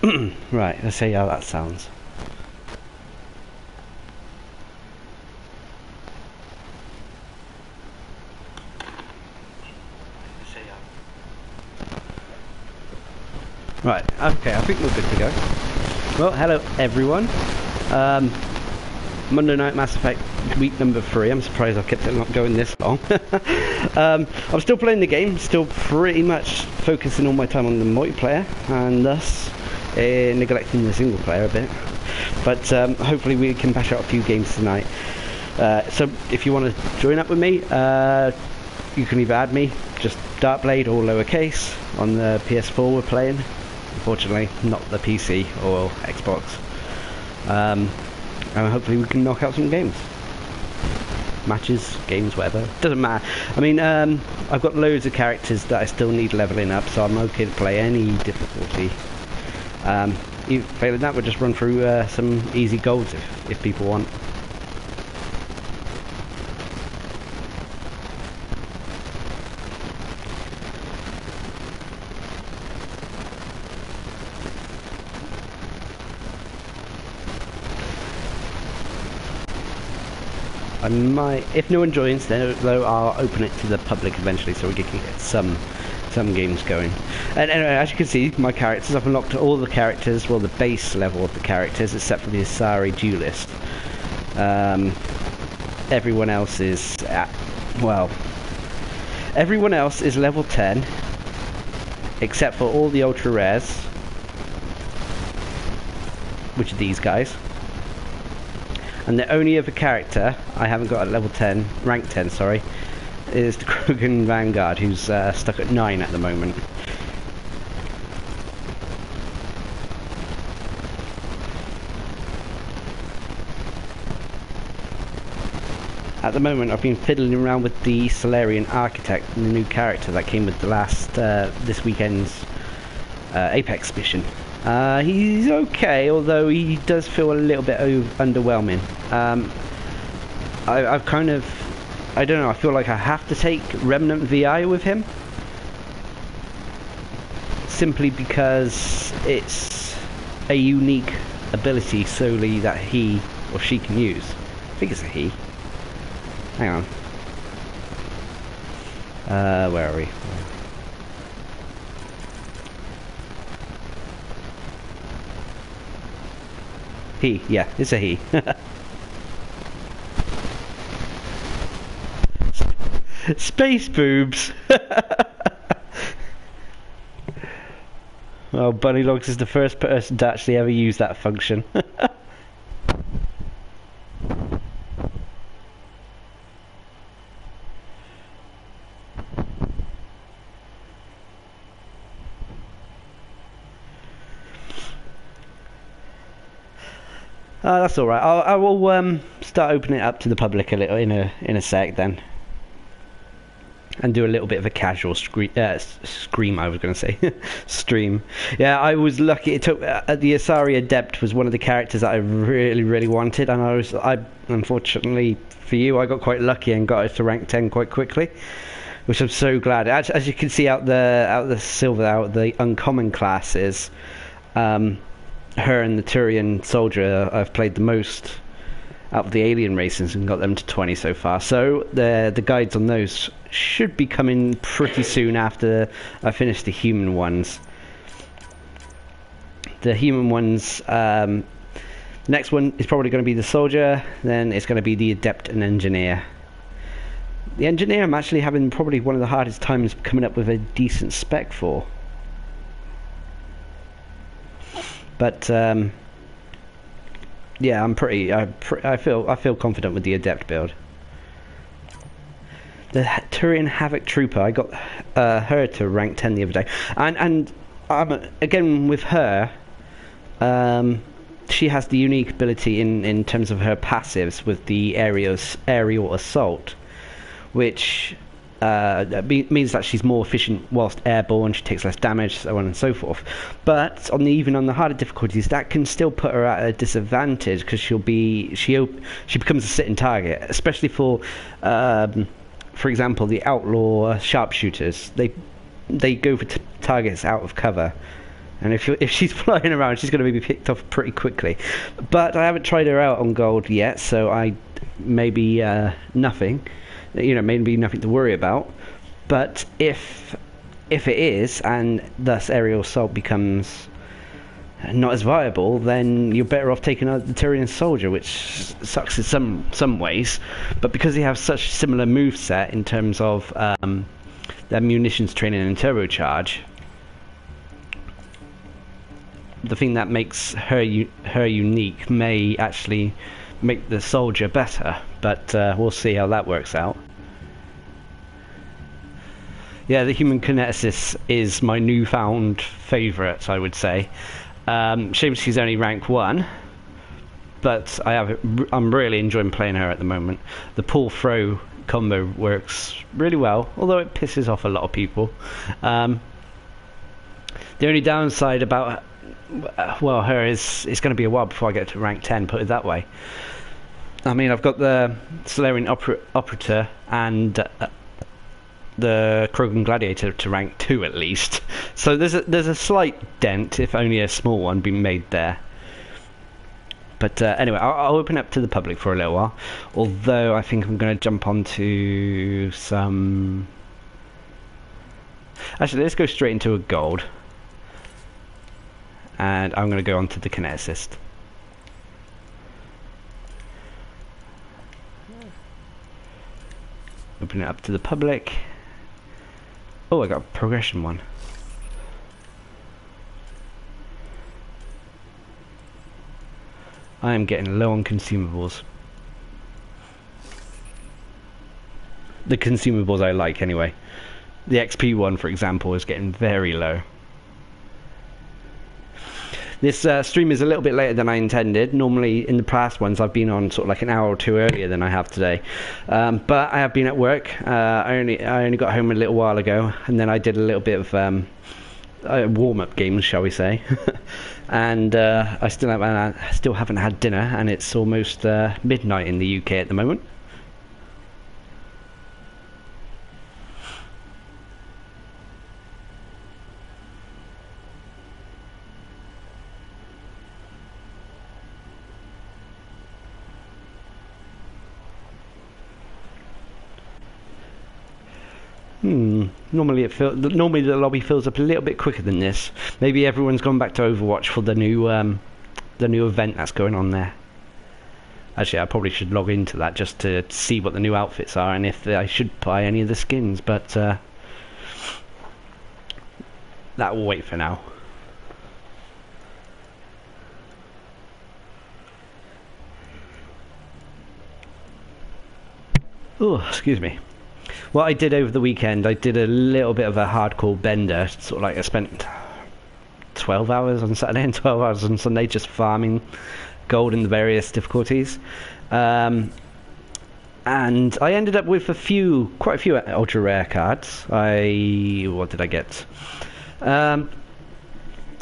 Right, let's see how that sounds. Right, okay, I think we're good to go. Well, hello everyone. Monday Night Mass Effect week number 3. I'm surprised I've kept it not going this long. I'm still playing the game, still pretty much focusing all my time on the multiplayer, and thus neglecting the single player a bit. But hopefully we can bash out a few games tonight. So if you want to join up with me, you can either add me, just Darcblade or lowercase. On the PS4 we're playing. Unfortunately, not the PC or Xbox. And hopefully we can knock out some games. Matches, games, whatever. Doesn't matter. I mean, I've got loads of characters that I still need leveling up, so I'm okay to play any difficulty. Failing that, we'll just run through some easy golds if people want. I might, if no one joins, then though I'll open it to the public eventually, so we can get some games going. And anyway, as you can see, my characters, I've unlocked all the characters, well, the base level of the characters, except for the Asari duelist. Everyone else is everyone else is level 10, except for all the ultra rares, which are these guys. And the only other character I haven't got at level 10, rank 10, sorry, is the Krogan Vanguard, who's stuck at 9 at the moment. At the moment, I've been fiddling around with the Solarian Architect, the new character that came with the last this weekend's Apex mission. He's okay, although he does feel a little bit underwhelming. I've kind of, I don't know, I feel like I have to take Remnant VI with him, simply because it's a unique ability solely that he or she can use. I think it's a he. Hang on. Where are we? He, yeah, it's a he. Space boobs! Well, Bunnylogs is the first person to actually ever use that function. That's all right. I will start opening it up to the public a little in a sec then, and do a little bit of a casual scream. I was going to say stream. Yeah, I was lucky. It took the Asari Adept was one of the characters that I really wanted, and I unfortunately for you, I got quite lucky and got it to rank 10 quite quickly, which I'm so glad. As you can see out the silver, out the uncommon classes. Her and the Turian soldier I've played the most out of the alien races and got them to 20 so far. So the guides on those should be coming pretty soon after I finish the human ones. The human ones, next one is probably going to be the soldier, then it's going to be the adept and engineer. The engineer I'm actually having probably one of the hardest times coming up with a decent spec for. But yeah, I feel confident with the adept build. The Turian Havoc Trooper, I got her to rank 10 the other day, and again with her, she has the unique ability in terms of her passives with the aerial assault, which means that she's more efficient whilst airborne, she takes less damage, so on and so forth. But even on the harder difficulties, that can still put her at a disadvantage, because she becomes a sitting target, especially for example, the outlaw sharpshooters. They go for targets out of cover, And if she's flying around, she's going to be picked off pretty quickly. But I haven't tried her out on gold yet, so I maybe nothing. Maybe nothing to worry about. But if it is, and thus aerial assault becomes not as viable, then you're better off taking out the Tyrian soldier, which sucks in some ways. But because they have such similar moveset in terms of their munitions training and turbocharge, the thing that makes her unique may actually make the soldier better. But we'll see how that works out. Yeah, the human Kineticist is my newfound favourite, I would say. Shame she's only rank 1, but I'm really enjoying playing her at the moment. The pull-throw combo works really well, although it pisses off a lot of people. The only downside about her is it's going to be a while before I get to rank 10, put it that way. I mean, I've got the Solarian Operator and the Krogan Gladiator to rank 2 at least, so there's a slight dent, if only a small one, being made there. But anyway, I'll open up to the public for a little while, although I think I'm going to jump onto some... Actually, let's go straight into a gold, and I'm going to go onto the Kineticist. Open it up to the public. Oh, I got a progression one. I am getting low on consumables. The consumables I like, anyway. The XP one, for example, is getting very low. This stream is a little bit later than I intended. Normally, in the past ones, I've been on sort of like an hour or two earlier than I have today. But I have been at work. I only got home a little while ago, and then I did a little bit of warm-up games, shall we say. And I still haven't had dinner, and it's almost midnight in the UK at the moment. Normally the lobby fills up a little bit quicker than this. Maybe everyone's gone back to Overwatch for the new event that's going on there. Actually, I probably should log into that just to see what the new outfits are and if I should buy any of the skins, but that will wait for now. Oh, excuse me. What I did over the weekend, I did a little bit of a hardcore bender. Sort of like I spent 12 hours on Saturday and 12 hours on Sunday just farming gold in the various difficulties. And I ended up with quite a few ultra rare cards. What did I get?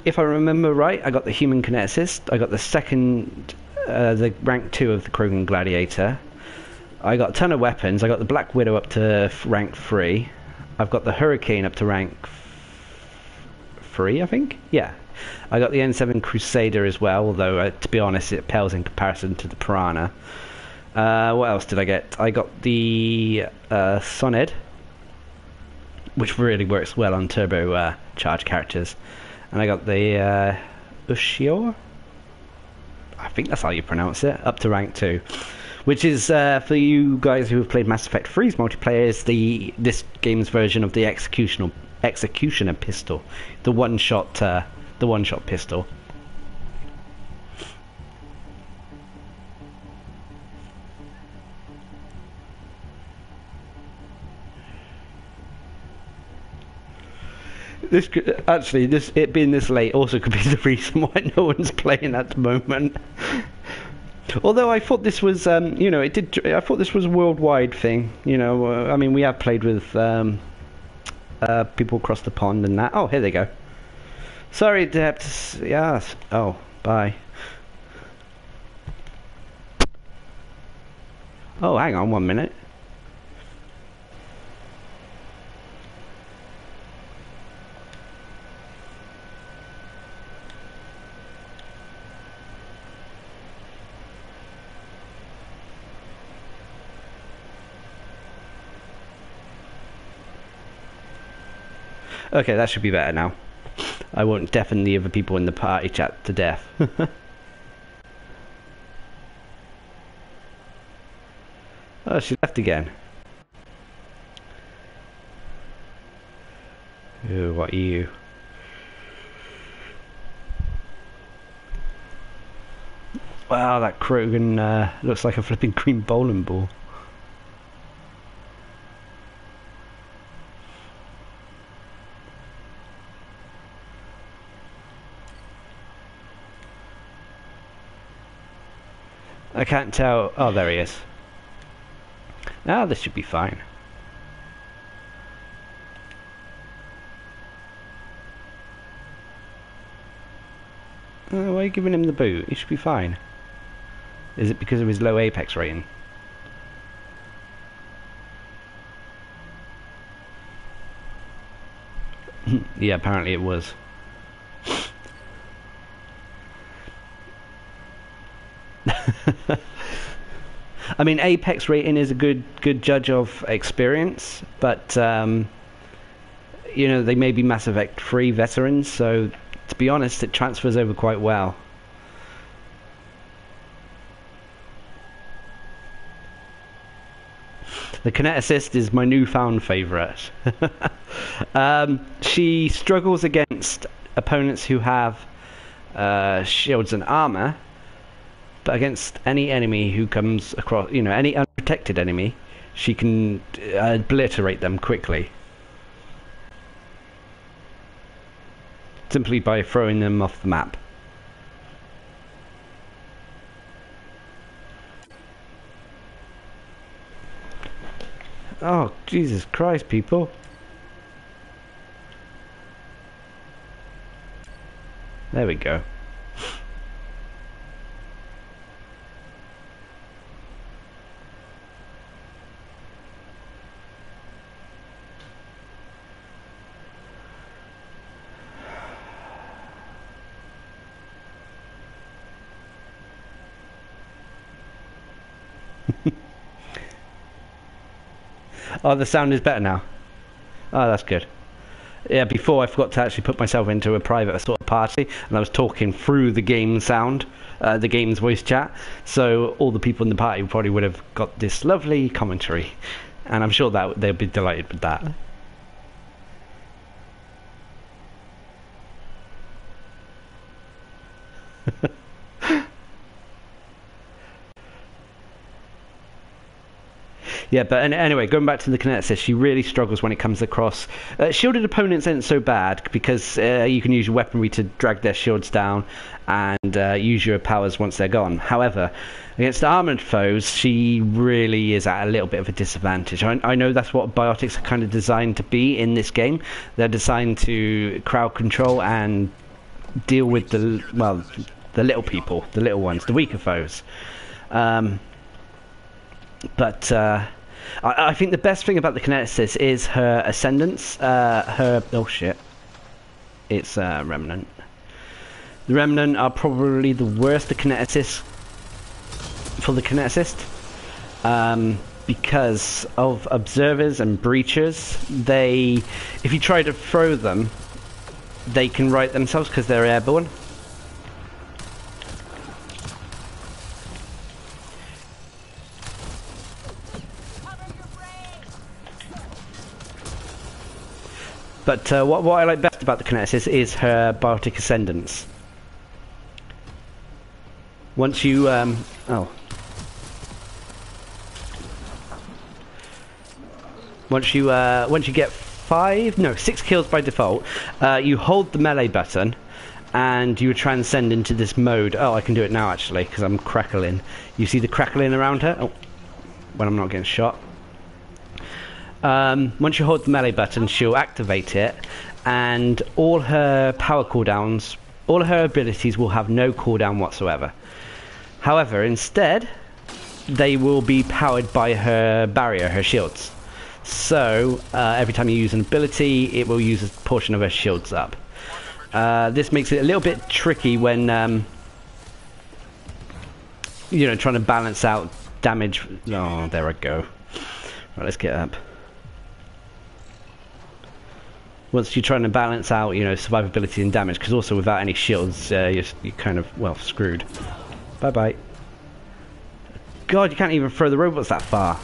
If I remember right, I got the human Kineticist. I got the rank 2 of the Krogan Gladiator. I got a ton of weapons. I got the Black Widow up to rank 3. I've got the Hurricane up to rank 3, I think? Yeah. I got the N7 Crusader as well, although to be honest it pales in comparison to the Piranha. What else did I get? I got the Soned, which really works well on turbo charge characters. And I got the Ushior? I think that's how you pronounce it, up to rank 2. Which is, for you guys who have played Mass Effect 3's multiplayer, is this game's version of the Executioner pistol, the one-shot pistol. It being this late also could be the reason why no one's playing at the moment. Although I thought this was, I thought this was a worldwide thing. I mean, we have played with people across the pond and that. Oh, here they go. Sorry, Depths. Yes. Oh, bye. Oh, hang on 1 minute. Okay, that should be better now. I won't deafen the other people in the party chat to death. Oh, she left again. Ooh, what are you? Wow, that Krogan looks like a flipping green bowling ball. I can't tell. Oh, there he is. Ah, this should be fine. Why are you giving him the boot? He should be fine. Is it because of his low apex rating? Yeah, apparently it was. I mean, apex rating is a good judge of experience, but you know, they may be Mass Effect 3 veterans, so to be honest, it transfers over quite well. The Kineticist is my newfound favourite. She struggles against opponents who have shields and armour, but against any enemy who comes across, you know, any unprotected enemy, she can obliterate them quickly. Simply by throwing them off the map. Oh, Jesus Christ, people. There we go. Oh, the sound is better now. Oh, that's good. Yeah, before I forgot to actually put myself into a private sort of party, and I was talking through the game sound, the game's voice chat, so all the people in the party probably would have got this lovely commentary, and I'm sure that they'll be delighted with that. Yeah, but anyway, going back to the Kineticist, she really struggles when it comes across. Shielded opponents ain't so bad because you can use your weaponry to drag their shields down and use your powers once they're gone. However, against armored foes, she really is at a little bit of a disadvantage. I know that's what biotics are kind of designed to be in this game. They're designed to crowd control and deal with the little people, the little ones, the weaker foes. But I think the best thing about the Kineticist is her ascendance. Oh shit, it's Remnant. The Remnant are probably the worst Kineticist for the Kineticist because of observers and breachers. If you try to throw them, they can right themselves because they're airborne. But what I like best about the Kineticist is her biotic ascendance. Once you once you get 6 kills by default, you hold the melee button and you transcend into this mode. Oh, I can do it now actually because I'm crackling. You see the crackling around her? Oh, when I'm not getting shot. Once you hold the melee button, she'll activate it, and all her power cooldowns, all her abilities will have no cooldown whatsoever. However, instead, they will be powered by her barrier, her shields. So, every time you use an ability, it will use a portion of her shields up. This makes it a little bit tricky when, you know, trying to balance out damage. Oh, there I go. Right, let's get up. Once you're trying to balance out, you know, survivability and damage, because also without any shields, you're kind of, well, screwed. Bye bye. God, you can't even throw the robots that far.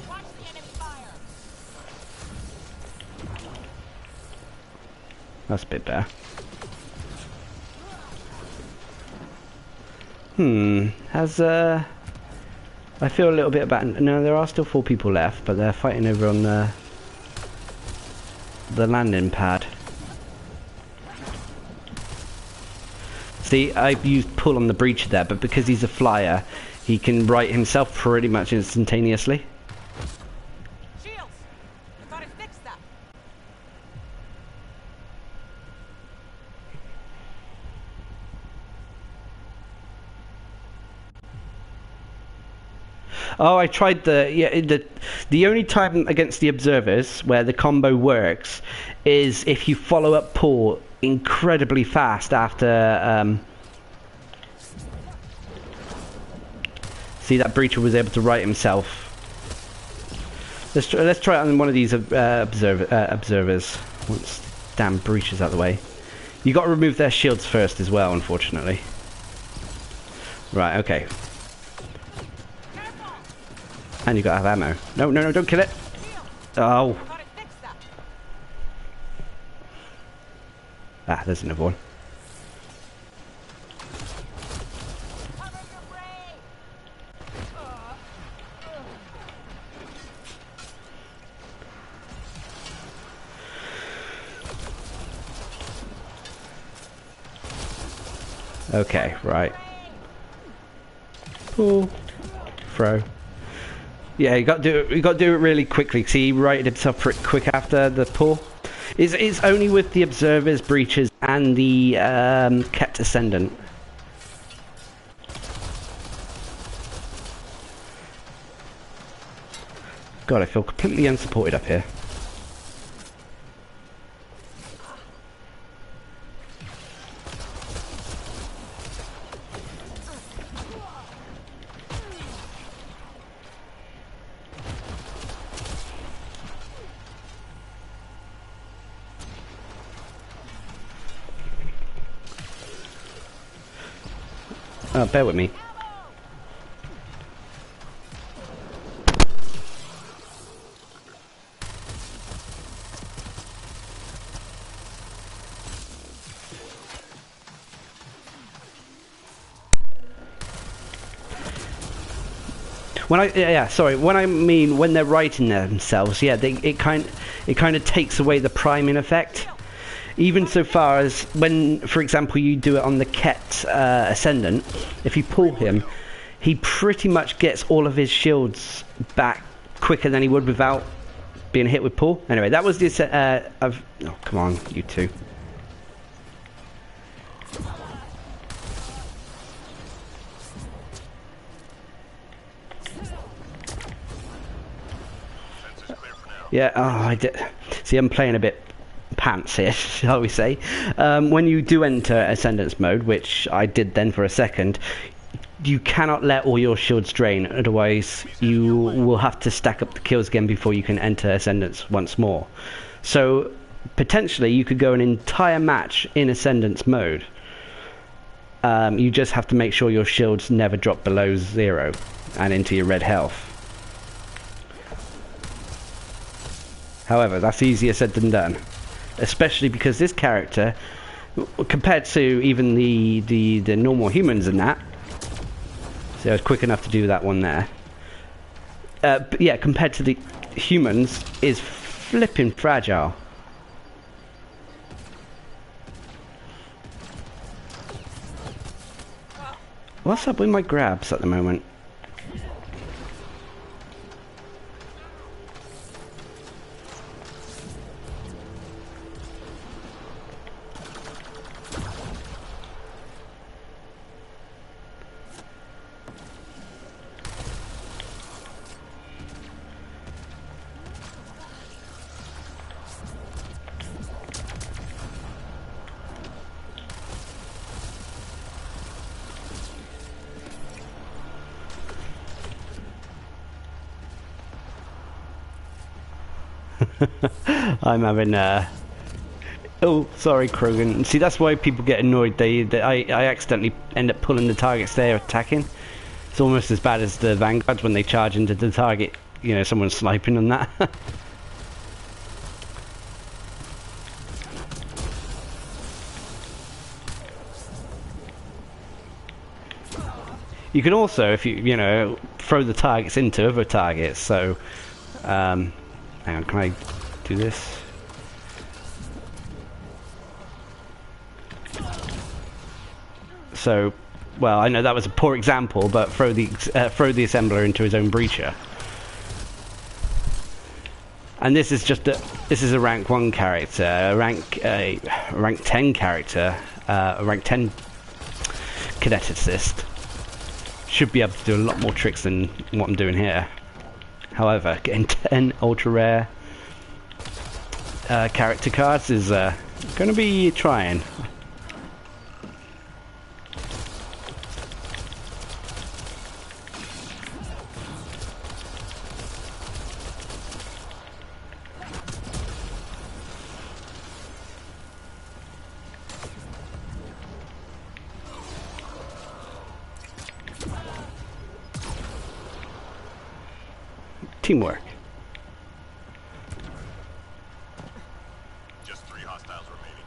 Watch the enemy fire. That's a bit better. Has I feel a little bit about. No, there are still 4 people left, but they're fighting over on the landing pad. See, I've used pull on the breacher there, but because he's a flyer, he can right himself pretty much instantaneously. Shields. I thought I fixed that. Oh, I tried the only time against the observers where the combo works is if you follow up pull incredibly fast after. See, that breacher was able to right himself. Let's try it on one of these observers. Once damn breacher's out of the way. You got to remove their shields first as well, unfortunately. Right. Okay. And you gotta have ammo. No, no, no, don't kill it. Oh. Ah, there's another one. Okay, right. Pull. Throw. Yeah, you got to do it really quickly. See, he righted himself pretty quick after the pull. It's only with the observers, breaches, and the kept ascendant. God, I feel completely unsupported up here. Bear with me. When I mean when they're writing themselves, yeah, it kind of takes away the priming effect. Even so far as when, for example, you do it on the Ket Ascendant, if you pull him, he pretty much gets all of his shields back quicker than he would without being hit with pull. Anyway, that was the oh, come on, you two. Yeah, oh, I did. See, I'm playing a bit pants here, shall we say. When you do enter Ascendance mode, which I did then for a second, you cannot let all your shields drain, otherwise you will have to stack up the kills again before you can enter Ascendance once more. So, potentially, you could go an entire match in Ascendance mode. You just have to make sure your shields never drop below 0 and into your red health. However, that's easier said than done. Especially because this character, compared to even the normal humans and that, so I was quick enough to do that one there. But yeah, compared to the humans, is flipping fragile. What's up with my grabs at the moment? I'm having oh, sorry, Krogan. See, that's why people get annoyed. I accidentally end up pulling the targets they're attacking. It's almost as bad as the vanguards when they charge into the target. You know, someone's sniping on that. You can also, if you know, throw the targets into other targets. So, hang on, can I do this? So, well, I know that was a poor example, but throw the assembler into his own breacher. And this is just this is a rank 1 character, a rank 10 character, a rank 10 Kineticist. Should be able to do a lot more tricks than what I'm doing here. However, getting 10 ultra rare character cards is going to be trying. Teamwork. Just 3 hostiles remaining.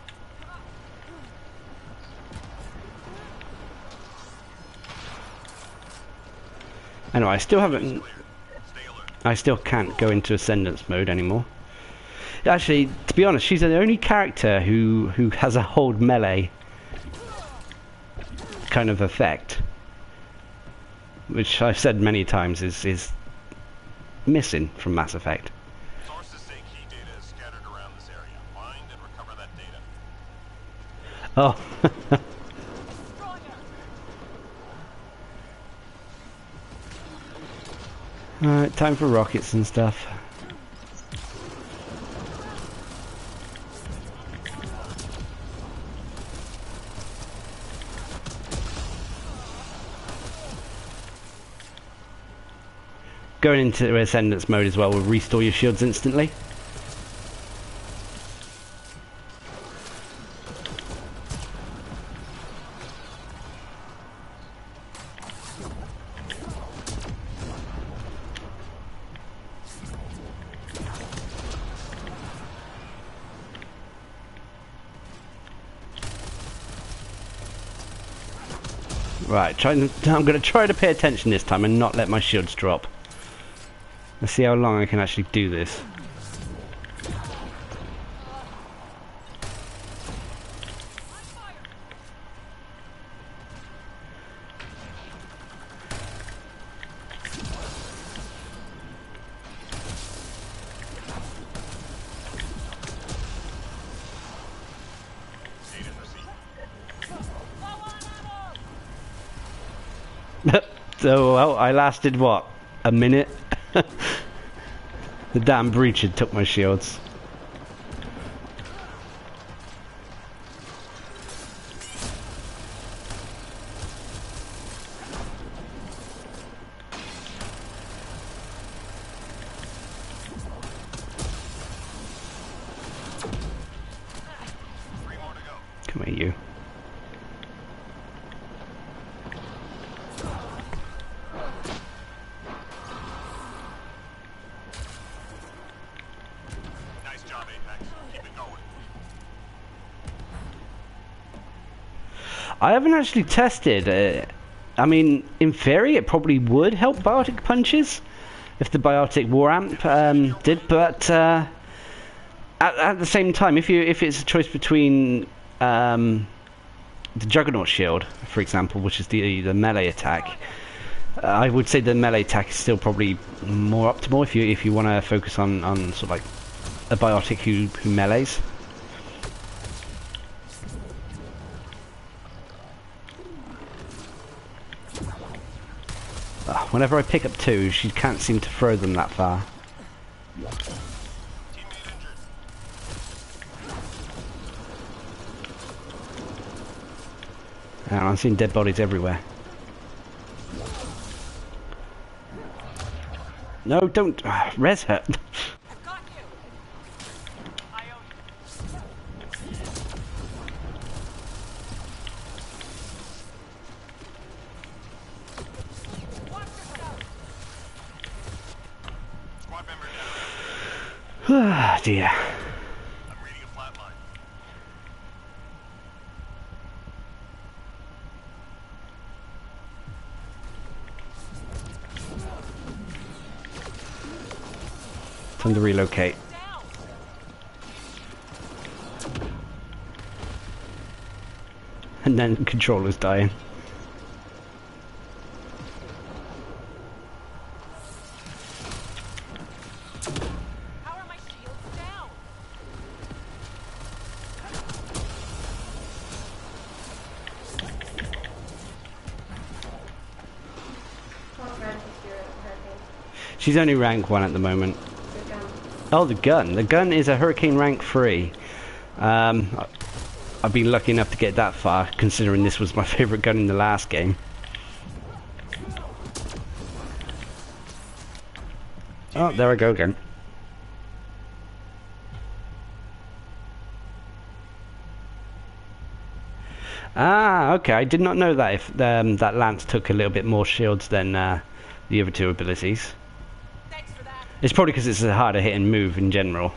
Anyway, I still haven't. Stay alert. I still can't go into ascendance mode anymore. Actually, to be honest, she's the only character who has a hold melee kind of effect, which I've said many times is missing from Mass Effect. Sources say key data is scattered around this area. Find and recover that data. Oh. Alright, time for rockets and stuff. Going into ascendance mode as well will restore your shields instantly. Right, I'm going to try to pay attention this time and not let my shields drop. Let's see how long I can actually do this. So, well, I lasted, what, a minute? The damn breacher took my shields. Come here, you. I haven't actually tested. I mean, in theory, it probably would help biotic punches if the biotic war amp did, but at the same time, if it's a choice between the Juggernaut shield, for example, which is the melee attack, I would say the melee attack is still probably more optimal if you want to focus on sort of like a biotic who melees. Whenever I pick up 2, she can't seem to throw them that far. And I'm seeing dead bodies everywhere. No, don't res her. I've got you. Ah, dear. I'm reading a flat line. Time to relocate. Down. And then controller's dying. How are my shields down? What rank is your hurricane? She's only rank 1 at the moment. Your gun? Oh, the gun. The gun is a Hurricane rank 3. I've been lucky enough to get that far, considering this was my favourite gun in the last game. Oh, there I go again. Ah, okay. I did not know that if that lance took a little bit more shields than the other 2 abilities. Thanks for that. It's probably because it's a harder hitting move in general.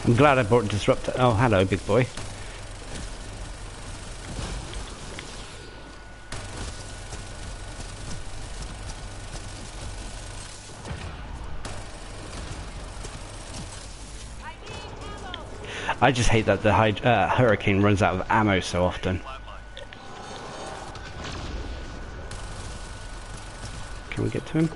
I'm glad I brought Disruptor. Oh, hello, big boy. I need ammo. I just hate that the Hurricane runs out of ammo so often. Flat line. Can we get to him?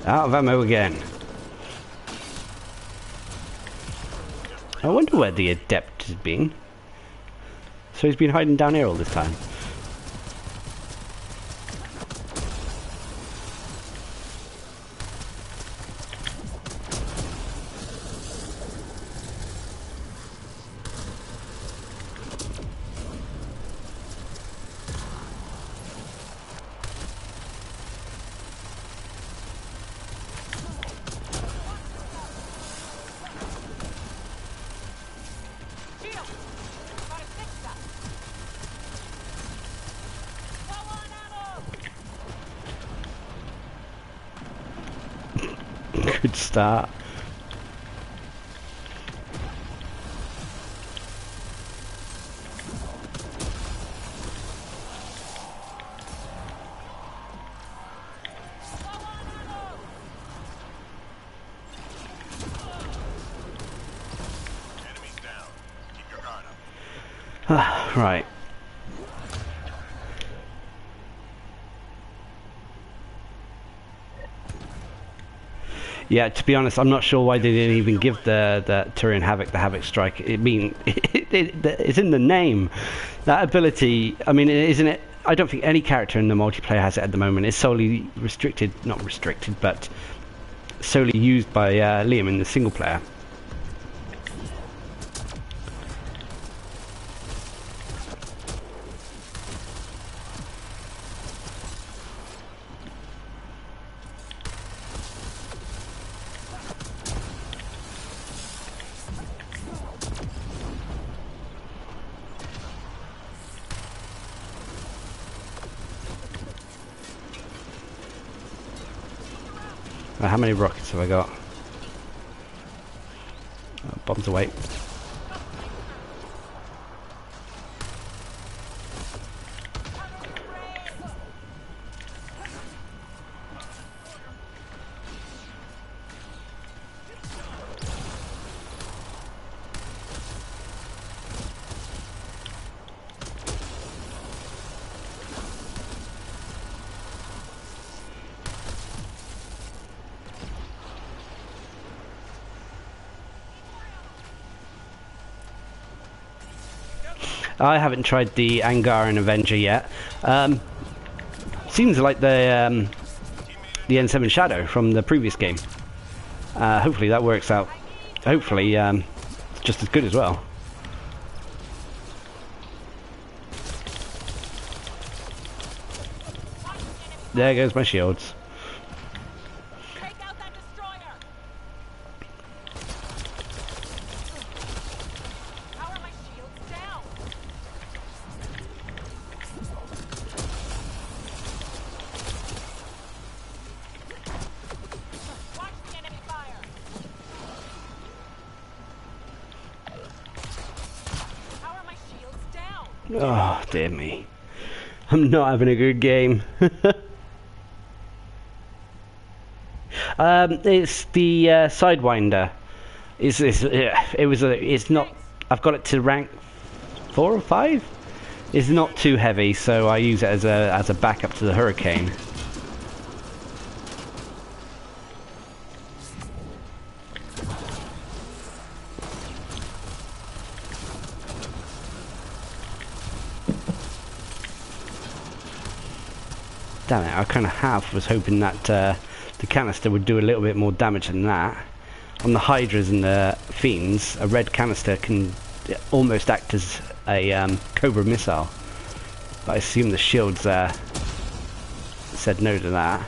Out of ammo again. I wonder where the Adept has been. So he's been hiding down here all this time. Shield. Gotta fix that. Low on ammo. Good start. Low on ammo. Enemies down. Keep your guard up. Right. Yeah, to be honest, I'm not sure why they didn't even give the Turian Havoc the Havoc Strike. I mean, it's in the name. That ability, I mean, isn't it? I don't think any character in the multiplayer has it at the moment. It's solely restricted, not restricted, but solely used by Liam in the single player. How many rockets have I got? Bombs away. I haven't tried the Angaran Avenger yet. Seems like the N7 Shadow from the previous game. Hopefully that works out. Hopefully it's just as good as well. There goes my shields. Take out that destroyer. How are my shields down? Watch the enemy fire. How are my shields down? Oh dear me. I'm not having a good game. It's the Sidewinder. It's not. I've got it to rank 4 or 5. It's not too heavy, so I use it as a backup to the Hurricane. Damn it! I kind of was hoping that the canister would do a little bit more damage than that. On the Hydras and the Fiends, a red canister can almost act as a Cobra missile. But I assume the shields said no to that.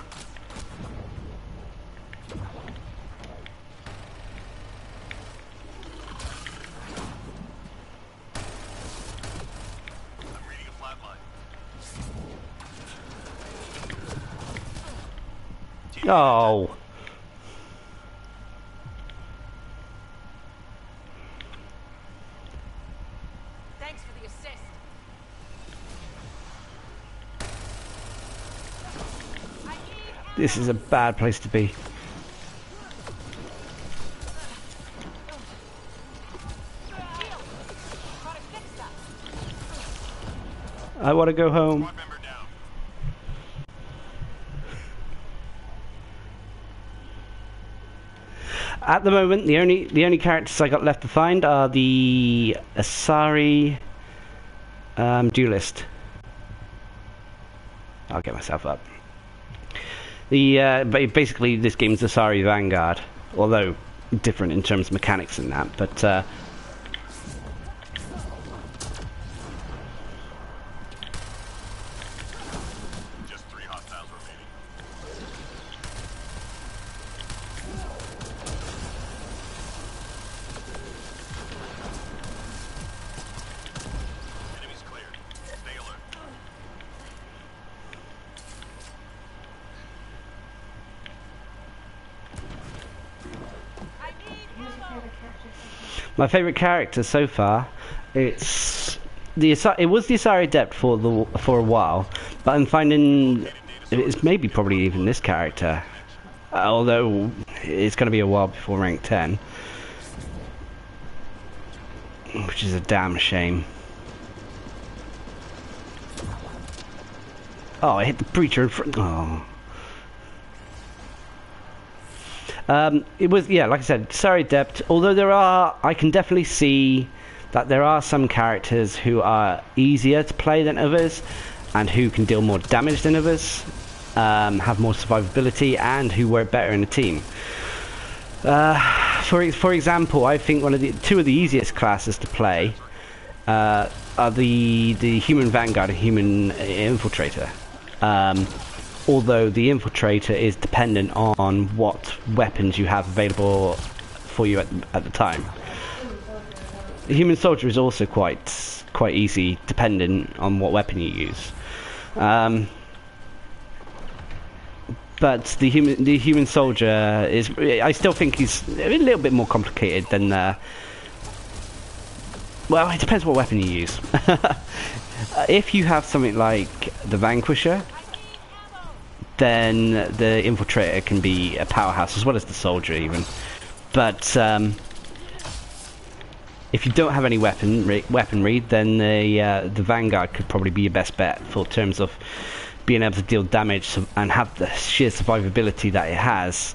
I'm reading a flatline. Oh! Thanks for the assist. I need This is a bad place to be. shields. Gotta fix that. I want to go home. Squad member down. At the moment, the only characters I got left to find are the Asari duelist. I'll get myself up. Basically this game's Asari Vanguard, although different in terms of mechanics and that. But Just 3 hostiles remaining. Enemies cleared. Stay alert. I need Who's your ammo. favorite character so far? my favourite character so far, it was the Asari Adept for a while, but I'm finding it's maybe probably even this character. Although it's going to be a while before rank 10, which is a damn shame. Oh, I hit the preacher in front. Oh. It was, yeah, like I said, sorry, Adept. Although I can definitely see that there are some characters who are easier to play than others, and who can deal more damage than others, have more survivability, and who work better in a team. For example, I think two of the easiest classes to play are the Human Vanguard and Human Infiltrator. Although the Infiltrator is dependent on what weapons you have available for you at the time. The Human Soldier is also quite easy, dependent on what weapon you use. But the human soldier is, I still think he's a little bit more complicated than well, it depends what weapon you use. If you have something like the Vanquisher, then the Infiltrator can be a powerhouse, as well as the soldier even. But if you don't have any weaponry, then the Vanguard could probably be your best bet for terms of being able to deal damage and have the sheer survivability that it has,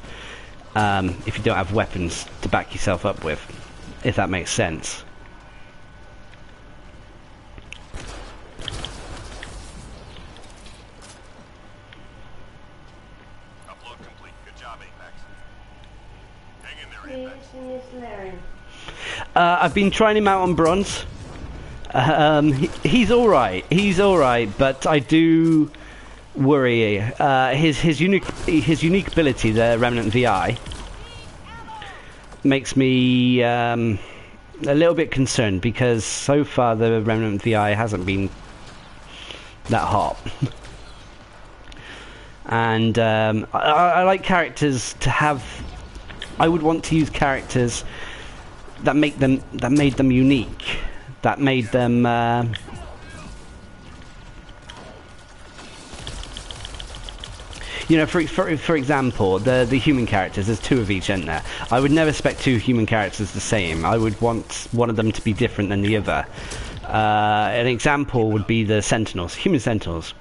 if you don't have weapons to back yourself up with, if that makes sense. Hang in there, Yeah, Apex. it's in your Solarian. I've been trying him out on bronze. He's all right. He's all right, but I do worry. His unique ability, the Remnant VI, makes me a little bit concerned because so far the Remnant VI hasn't been that hot. And I like characters to have. I would want to use characters that made them unique, that made them you know, for example, the human characters, there's two of each, isn't there? I would never spec two human characters the same. I would want one of them to be different than the other. An example would be the Sentinels, human Sentinels.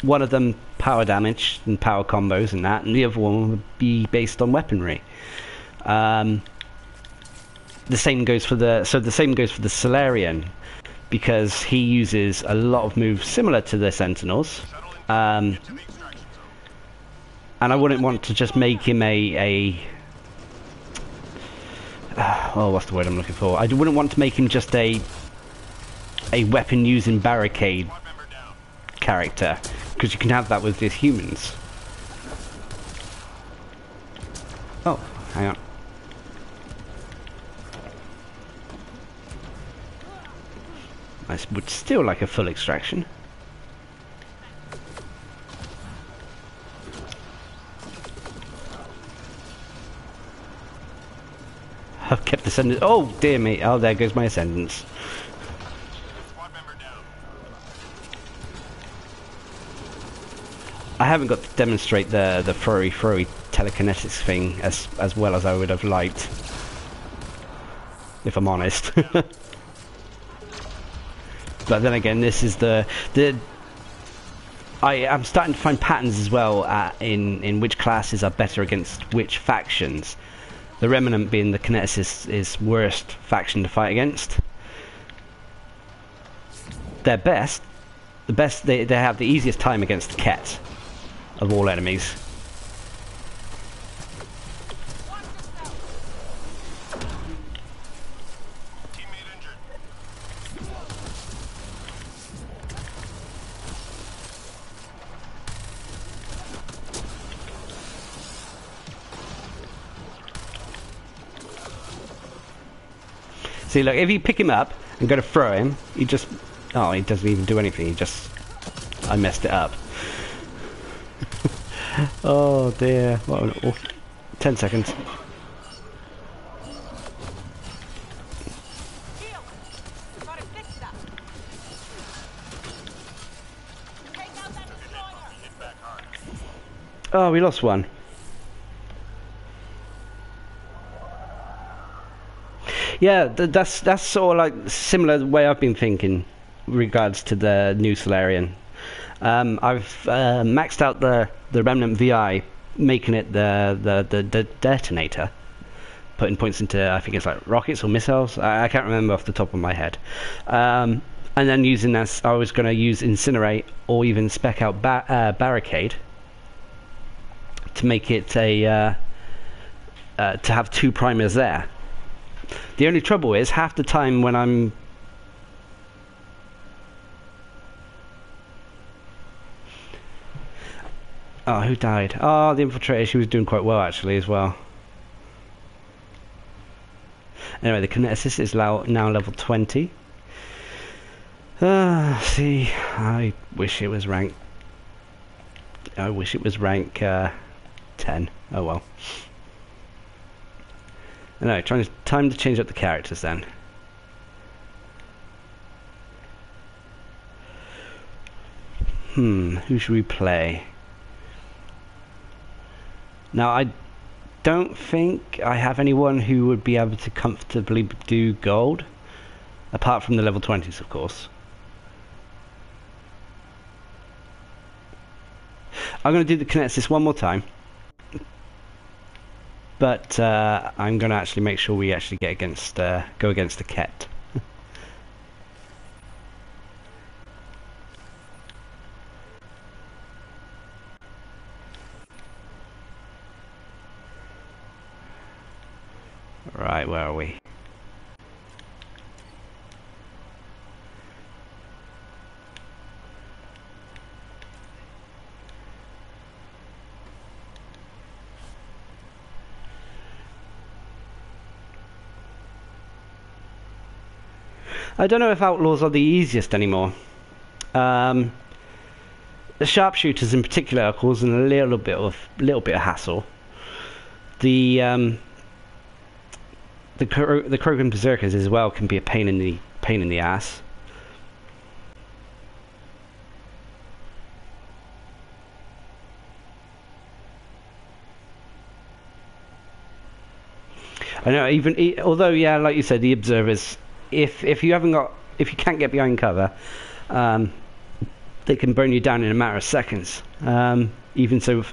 One of them power damage and power combos and that, and the other one would be based on weaponry. The same goes for the Solarian, because he uses a lot of moves similar to the Sentinels, and I wouldn't want to just make him oh, what's the word I'm looking for? I wouldn't want to make him just a weapon using barricade character, because you can have that with the humans. Oh, hang on. I would still like a full extraction. I've kept ascendance. Oh dear me! Oh, there goes my ascendance. I haven't got to demonstrate the furry telekinesis thing as well as I would have liked, if I'm honest. But then again, this is I'm starting to find patterns as well in which classes are better against which factions. The Remnant being the Kineticist is worst faction to fight against. They're best. They have the easiest time against the Ket of all enemies. See, look, if you pick him up and go to throw him, he just... Oh, he doesn't even do anything. He just... I messed it up. Oh, dear. What an awful... 10 seconds. Oh, we lost one. Yeah, that's sort of like similar the way I've been thinking regards to the new Solarian. I've maxed out the Remnant VI, making it the detonator, putting points into, I think it's like rockets or missiles. I can't remember off the top of my head. And then using this, I was going to use Incinerate or even spec out Barricade to make it to have two primers there. The only trouble is, half the time when I'm... Oh, who died? Oh, the Infiltrator, she was doing quite well actually as well. Anyway, the Kineticist is now level 20. See, I wish it was rank... I wish it was rank 10. Oh well. No, time to change up the characters then. Who should we play? Now, I don't think I have anyone who would be able to comfortably do gold, apart from the level 20s, of course. I'm going to do the Kineticist one more time. But I'm going to actually make sure we actually get against, go against the Ket. Right, where are we? I don't know if outlaws are the easiest anymore. The sharpshooters in particular are causing a little bit of hassle. The Krogan berserkers as well can be a pain in the ass. I know, although yeah, like you said, the observers, if you can't get behind cover, they can burn you down in a matter of seconds. Even so,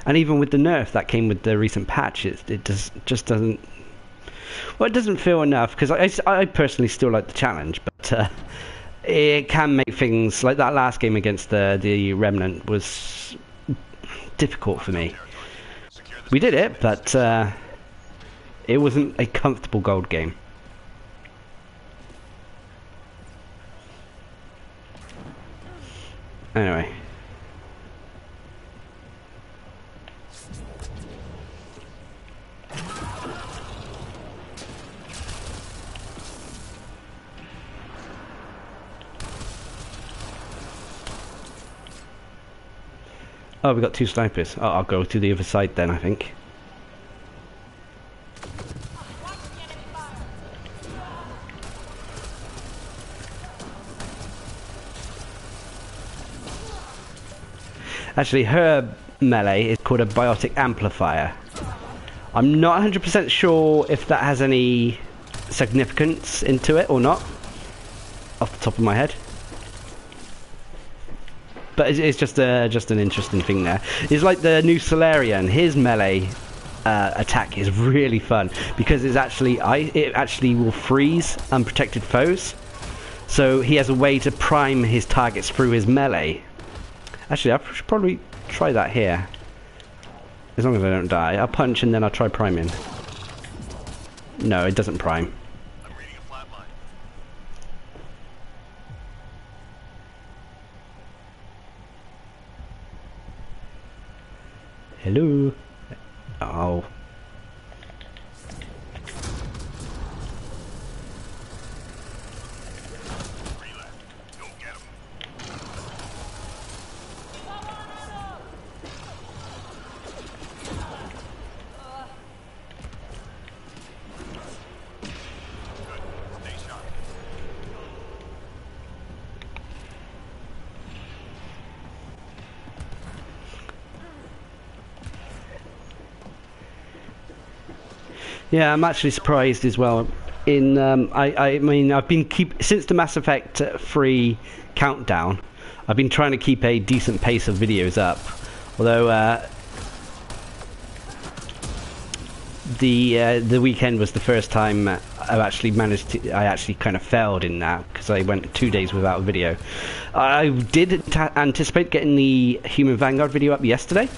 and even with the nerf that came with the recent patch, it just doesn't. Well, it doesn't feel enough, because I personally still like the challenge, but it can make things like that last game against the Remnant was difficult for me. We did it, but it wasn't a comfortable gold game. Anyway. Oh, we got two snipers. Oh, I'll go to the other side then, I think. Actually, her melee is called a biotic amplifier. I'm not 100% sure if that has any significance into it or not, off the top of my head. But it's just an interesting thing there. It's like the new Solarian. His melee attack is really fun because it actually will freeze unprotected foes. So he has a way to prime his targets through his melee. Actually, I should probably try that here. As long as I don't die. I'll punch and then I'll try priming. No, it doesn't prime. I'm reading a flat line. Hello. Oh. Relay. Go get him. Good. Stay sharp. Yeah, I'm actually surprised as well. In I mean, I've been since the Mass Effect 3 countdown. I've been trying to keep a decent pace of videos up. Although the weekend was the first time I actually managed to. I actually kind of failed in that because I went 2 days without a video. I did anticipate getting the Human Vanguard video up yesterday,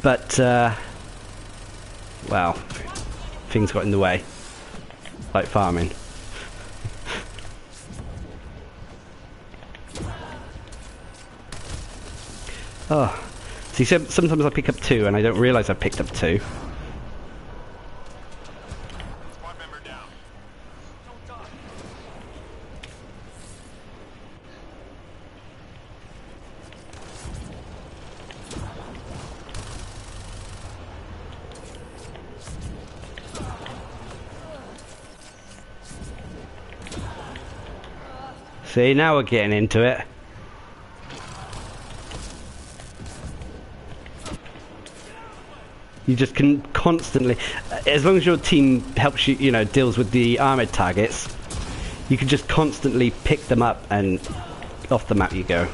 but well. Things got in the way, like farming. Oh, see, sometimes I pick up two and I don't realise I've picked up two. Squad member down. Don't die. See, now we're getting into it. You just can constantly, as long as your team helps you, you know, deals with the armored targets, you can just constantly pick them up and off the map you go.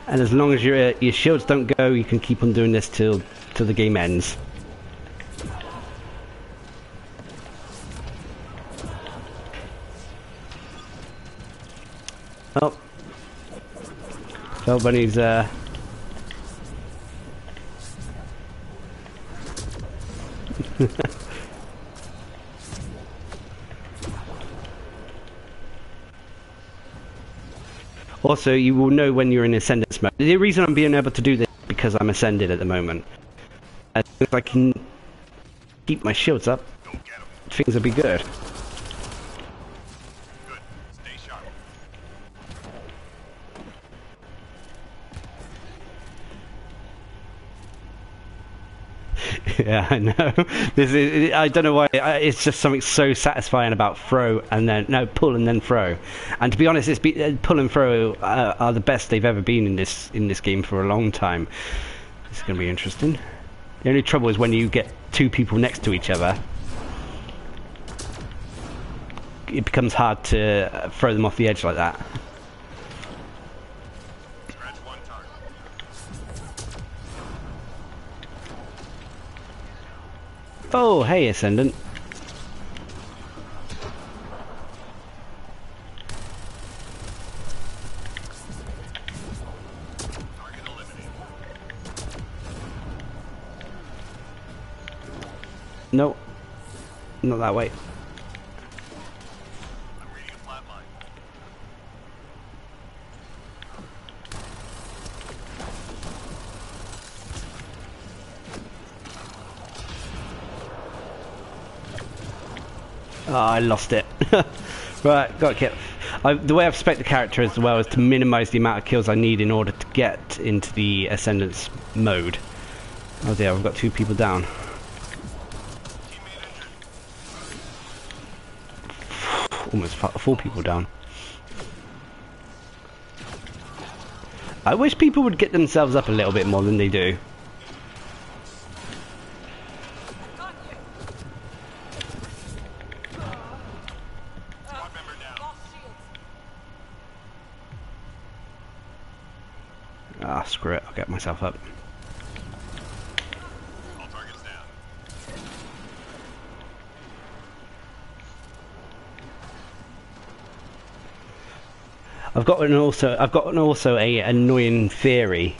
And as long as your shields don't go, you can keep on doing this till the game ends. Oh. Felt Bunny's Also, you will know when you're in ascendance mode. The reason I'm being able to do this is because I'm ascended at the moment. As long as I can keep my shields up, things will be good. Good. Stay sharp. Yeah, I know. This is, I don't know why. It's just something so satisfying about throw and then pull and then throw. And to be honest, pull and throw are the best they've ever been in this game for a long time. This is going to be interesting. The only trouble is when you get two people next to each other, it becomes hard to throw them off the edge like that. Scratch one target. Oh, hey, Ascendant. Target eliminated. No, not that way. I'm reading a flat line. Oh, I lost it. Right, got to kill. The way I've spec the character as well is to minimize the amount of kills I need in order to get into the Ascendance mode. Oh dear, I've got two people down. Teammate injured. Almost four people down. I wish people would get themselves up a little bit more than they do. Squad member down. Lost shields. Ah, screw it, I'll get myself up. All targets down. I've got also a annoying theory.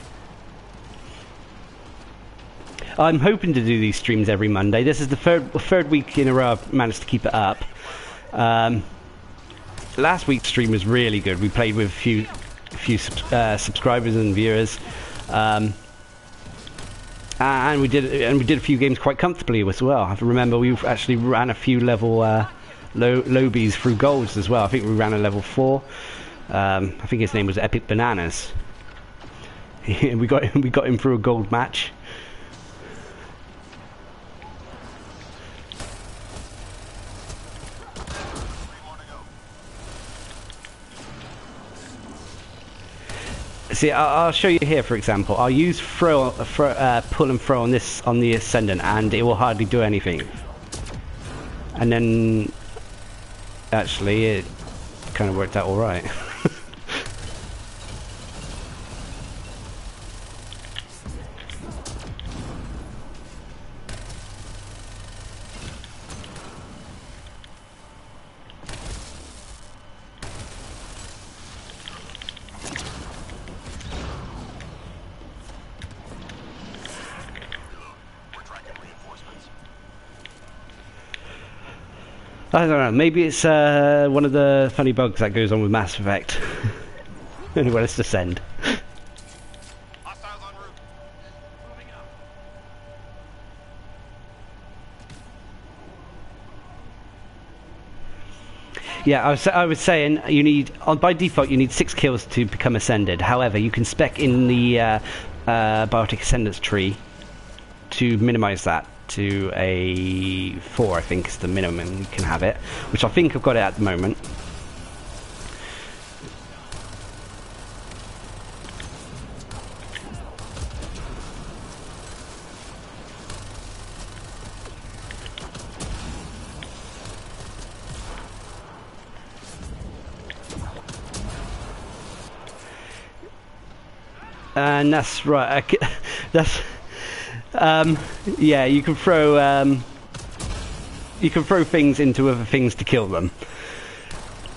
I'm hoping to do these streams every Monday. This is the third week in a row I've managed to keep it up. Last week's stream was really good. We played with a few subscribers and viewers, and we did a few games quite comfortably as well. I remember we actually ran a few level lobbies through golds as well. I think we ran a level 4. I think his name was Epic Bananas. we got him through a gold match. See, I'll show you here, for example. I'll use pull and throw on the Ascendant, and it will hardly do anything. And then, actually, it kind of worked out all right. We're tracking reinforcements. I don't know, maybe it's one of the funny bugs that goes on with Mass Effect. Anyway, let's descend. Hostiles en route. Moving out. Yeah, I was saying you need, by default, you need 6 kills to become Ascended. However, you can spec in the biotic ascendance tree to minimize that to a 4, I think is the minimum you can have it, which I think I've got it at the moment. And that's right. That's yeah. You can throw things into other things to kill them.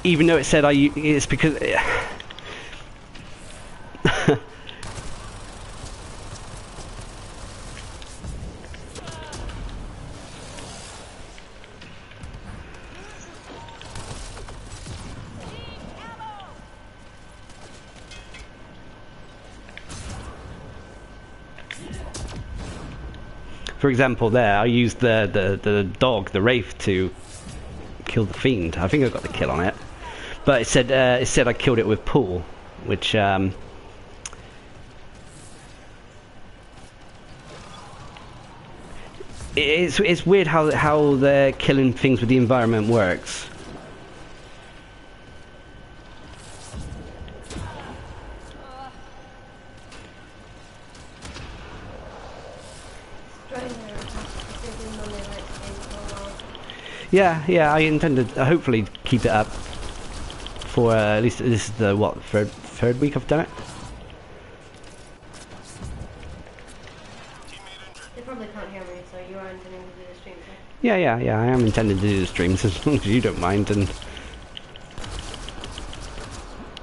Even though it said it's because For example, there I used the dog, the wraith, to kill the fiend. I think I got the kill on it, but it said I killed it with pool, which it's weird how they're killing things with the environment works. Yeah, I intend to hopefully keep it up for at least this is the what third week I've done it. They probably can't hear me, so you are intending to do the stream, right? Yeah, I am intending to do the streams as long as you don't mind. And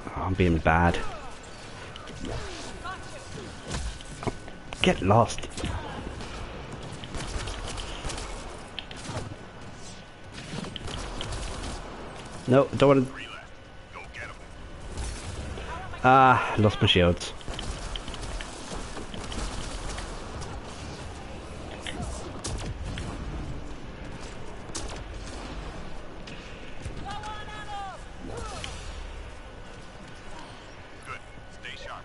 oh, I'm being bad. Oh, get lost. No, don't want to. Ah, lost my shields. Good. Stay sharp.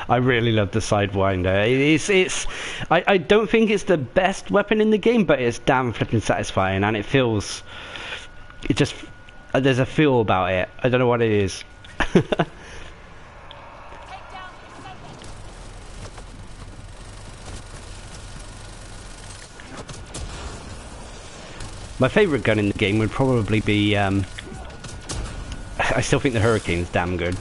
I really love the Sidewinder. I don't think it's the best weapon in the game, but it's damn flipping satisfying, and it feels, there's a feel about it. I don't know what it is. Take down the ascendance. My favourite gun in the game would probably be, I still think the Hurricane's damn good.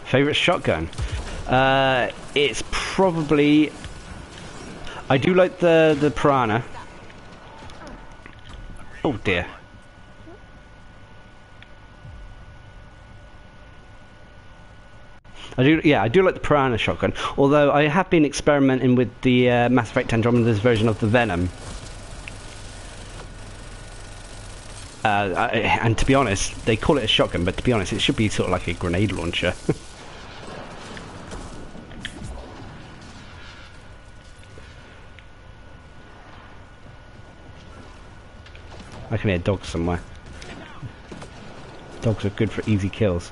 Favorite shotgun? It's probably. I do like the Piranha. Oh dear. I do like the Piranha shotgun. Although I have been experimenting with the Mass Effect Andromeda's version of the Venom. And to be honest, they call it a shotgun, but to be honest, it should be sort of like a grenade launcher. I can hear dogs somewhere. Dogs are good for easy kills.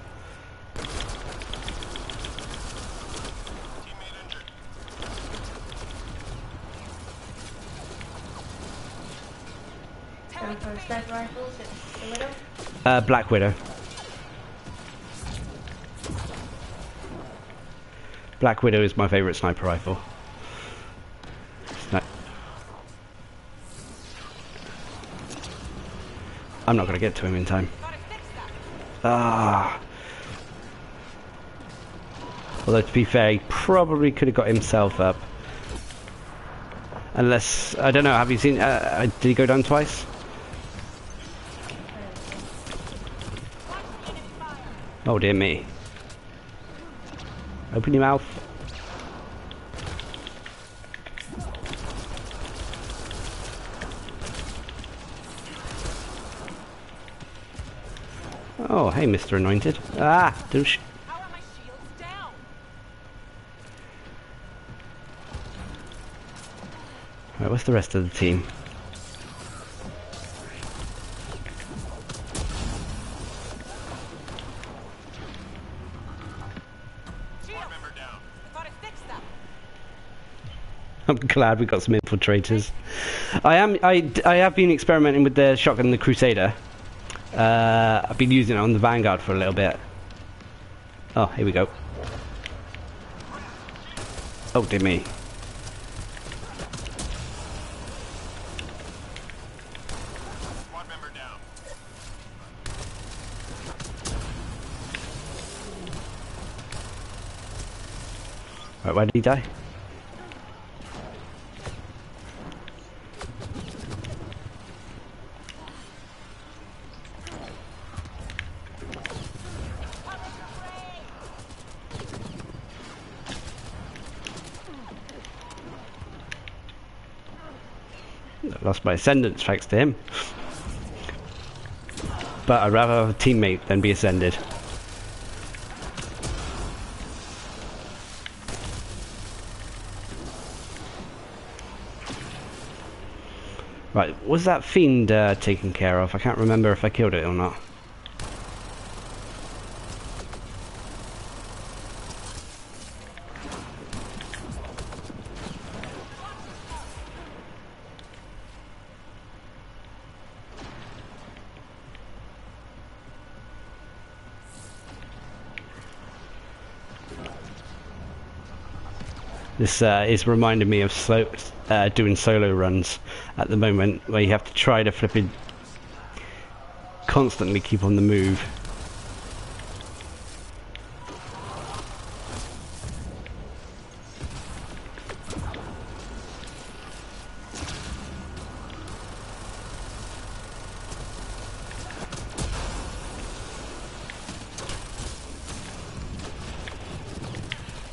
Going for sniper rifles, it's the Widow. Black Widow. Black Widow is my favourite sniper rifle. I'm not going to get to him in time. Ah. Although to be fair, he probably could have got himself up. Unless, I don't know, have you seen, did he go down twice? Oh dear me. Open your mouth. Oh, hey, Mr. Anointed. Ah, douche. How are my shields down? Right, what's the rest of the team? Shields! I thought I fixed them. I'm glad we got some infiltrators. I have been experimenting with the shotgun, the Crusader. I've been using it on the Vanguard for a little bit. Oh, here we go. Oh dear me. Squad member down. Right, where did he die? lost my ascendance thanks to him. But I'd rather have a teammate than be ascended. Right, was that fiend taken care of? I can't remember if I killed it or not. This is reminding me of doing solo runs at the moment, where you have to try to flipping constantly keep on the move.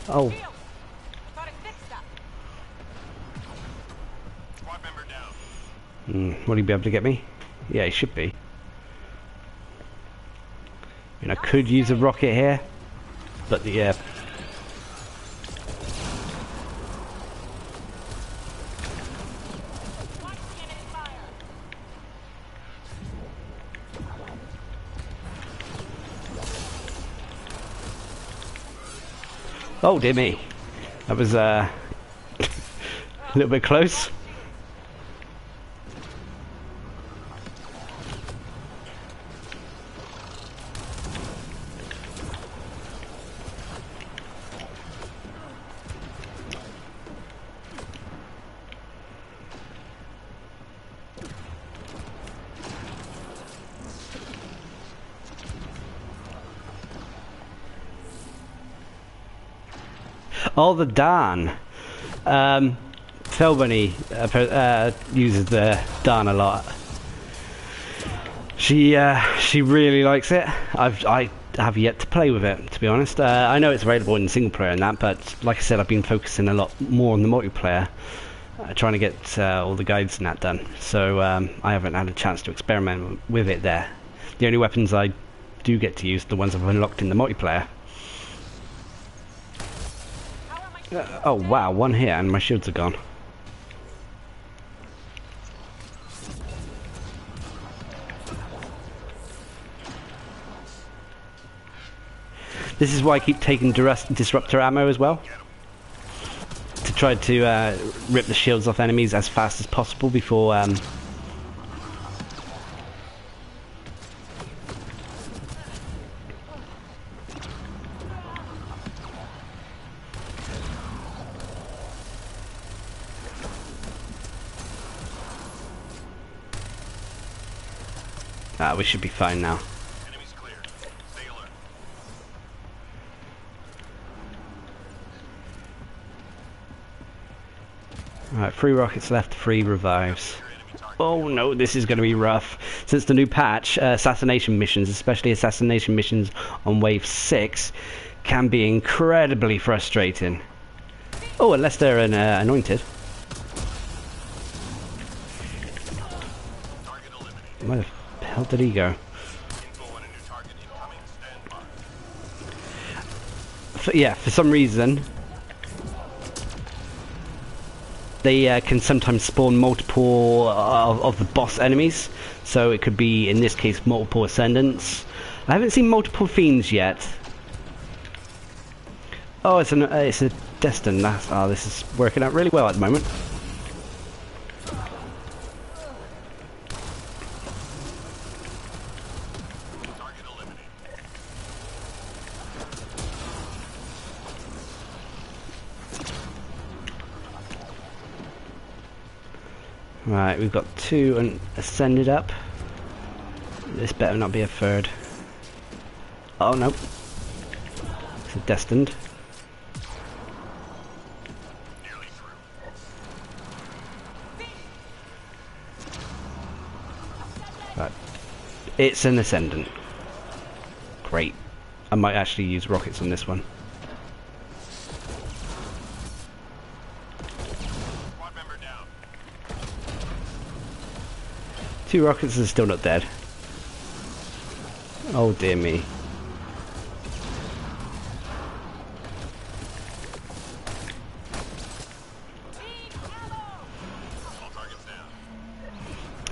Oh. Will he be able to get me? Yeah, he should be. I mean, I could use a rocket here, but the oh dear me, that was a little bit close. Oh, the Darn. Felbunny uses the Darn a lot. She really likes it. I have yet to play with it, to be honest. I know it's available in single player and that, but like I said, I've been focusing a lot more on the multiplayer, trying to get all the guides and that done. So I haven't had a chance to experiment with it there. The only weapons I do get to use are the ones I've unlocked in the multiplayer. Oh wow, one hit and my shields are gone. This is why I keep taking disruptor ammo as well, to try to rip the shields off enemies as fast as possible before we should be fine now. Enemies clear. Stay alert. Alright, 3 rockets left, 3 revives. Oh no, this is going to be rough. Since the new patch, assassination missions, especially assassination missions on wave 6, can be incredibly frustrating. Oh, unless they're anointed. Target eliminated. Where the hell did he go? Info on a new target incoming. Stand by. Yeah, for some reason they can sometimes spawn multiple of the boss enemies, so it could be, in this case, multiple ascendants. I haven't seen multiple fiends yet. Oh, it's a destin. This is working out really well at the moment. Target eliminated. Right, we've got 2 ascended up. This better not be a 3rd. Oh no, it's a destined. Nearly through. Right, it's an ascendant. Great. I might actually use rockets on this one. Squad member down. 2 rockets are still not dead. Oh dear me.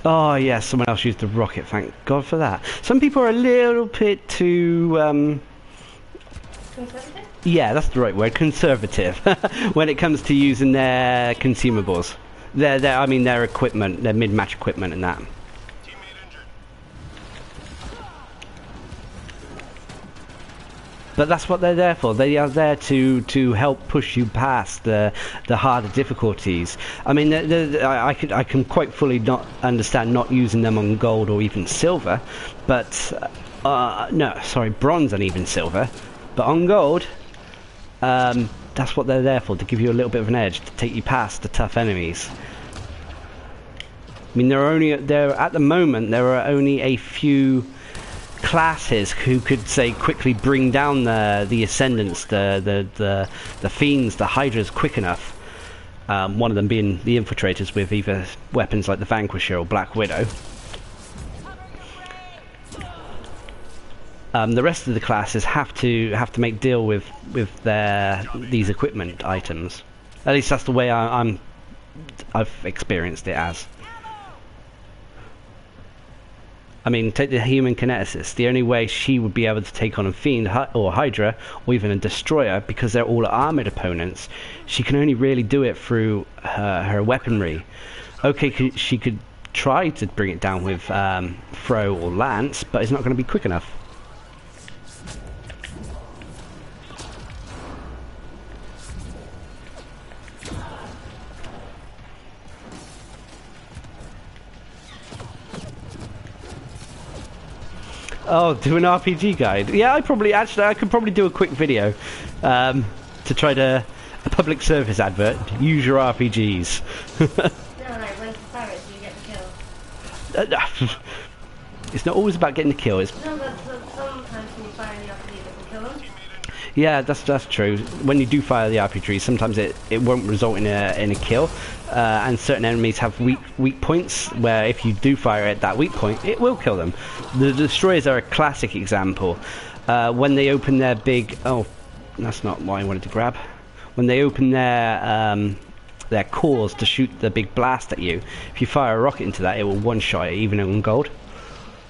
Oh yeah, someone else used the rocket, thank God for that. Some people are a little bit too Conservative? yeah, that's the right word, conservative when it comes to using their consumables. I mean their equipment, their mid-match equipment and that. Teammate injured. But that's what they're there for. They are there to help push you past the harder difficulties. I mean, I can quite fully not understand not using them on gold or even silver, but no, sorry, bronze and even silver. But on gold, that's what they're there for, to give you a little bit of an edge, to take you past the tough enemies. I mean, at the moment there are only a few classes who could say quickly bring down the ascendance, the fiends, the hydras quick enough. One of them being the infiltrators with either weapons like the Vanquisher or Black Widow. The rest of the classes have to make deal with these equipment items. At least that's the way I've experienced it as. I mean, take the human Kineticist. The only way she would be able to take on a Fiend or Hydra, or even a Destroyer, because they're all armoured opponents, she can only really do it through her weaponry. Okay, she could try to bring it down with Throw or Lance, but it's not going to be quick enough. Oh, do an RPG guide? Yeah, I could probably do a quick video to try to a public service advert. Use your RPGs. No, like when you fire it, do you get the kill? It's not always about getting the kill. It's No, but sometimes when you fire the RPG, it doesn't kill them. yeah, that's true. When you do fire the RPG, sometimes it won't result in a kill, and certain enemies have weak points where if you do fire at that weak point, it will kill them. The destroyers are a classic example. When they open their big that's not what I wanted to grab. When they open their cores to shoot the big blast at you, if you fire a rocket into that, it will one-shot it, even on gold.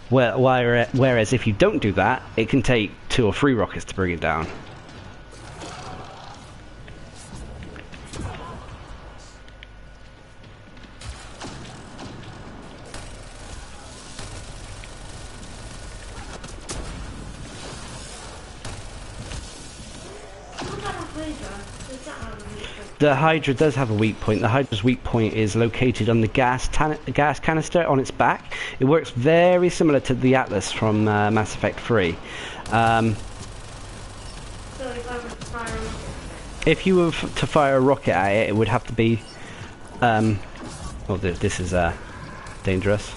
Whereas if you don't do that, it can take 2 or 3 rockets to bring it down. The Hydra does have a weak point. The Hydra's weak point is located on the gas canister on its back. It works very similar to the Atlas from Mass Effect 3. If you were to fire a rocket at it, it would have to be... oh, this is dangerous.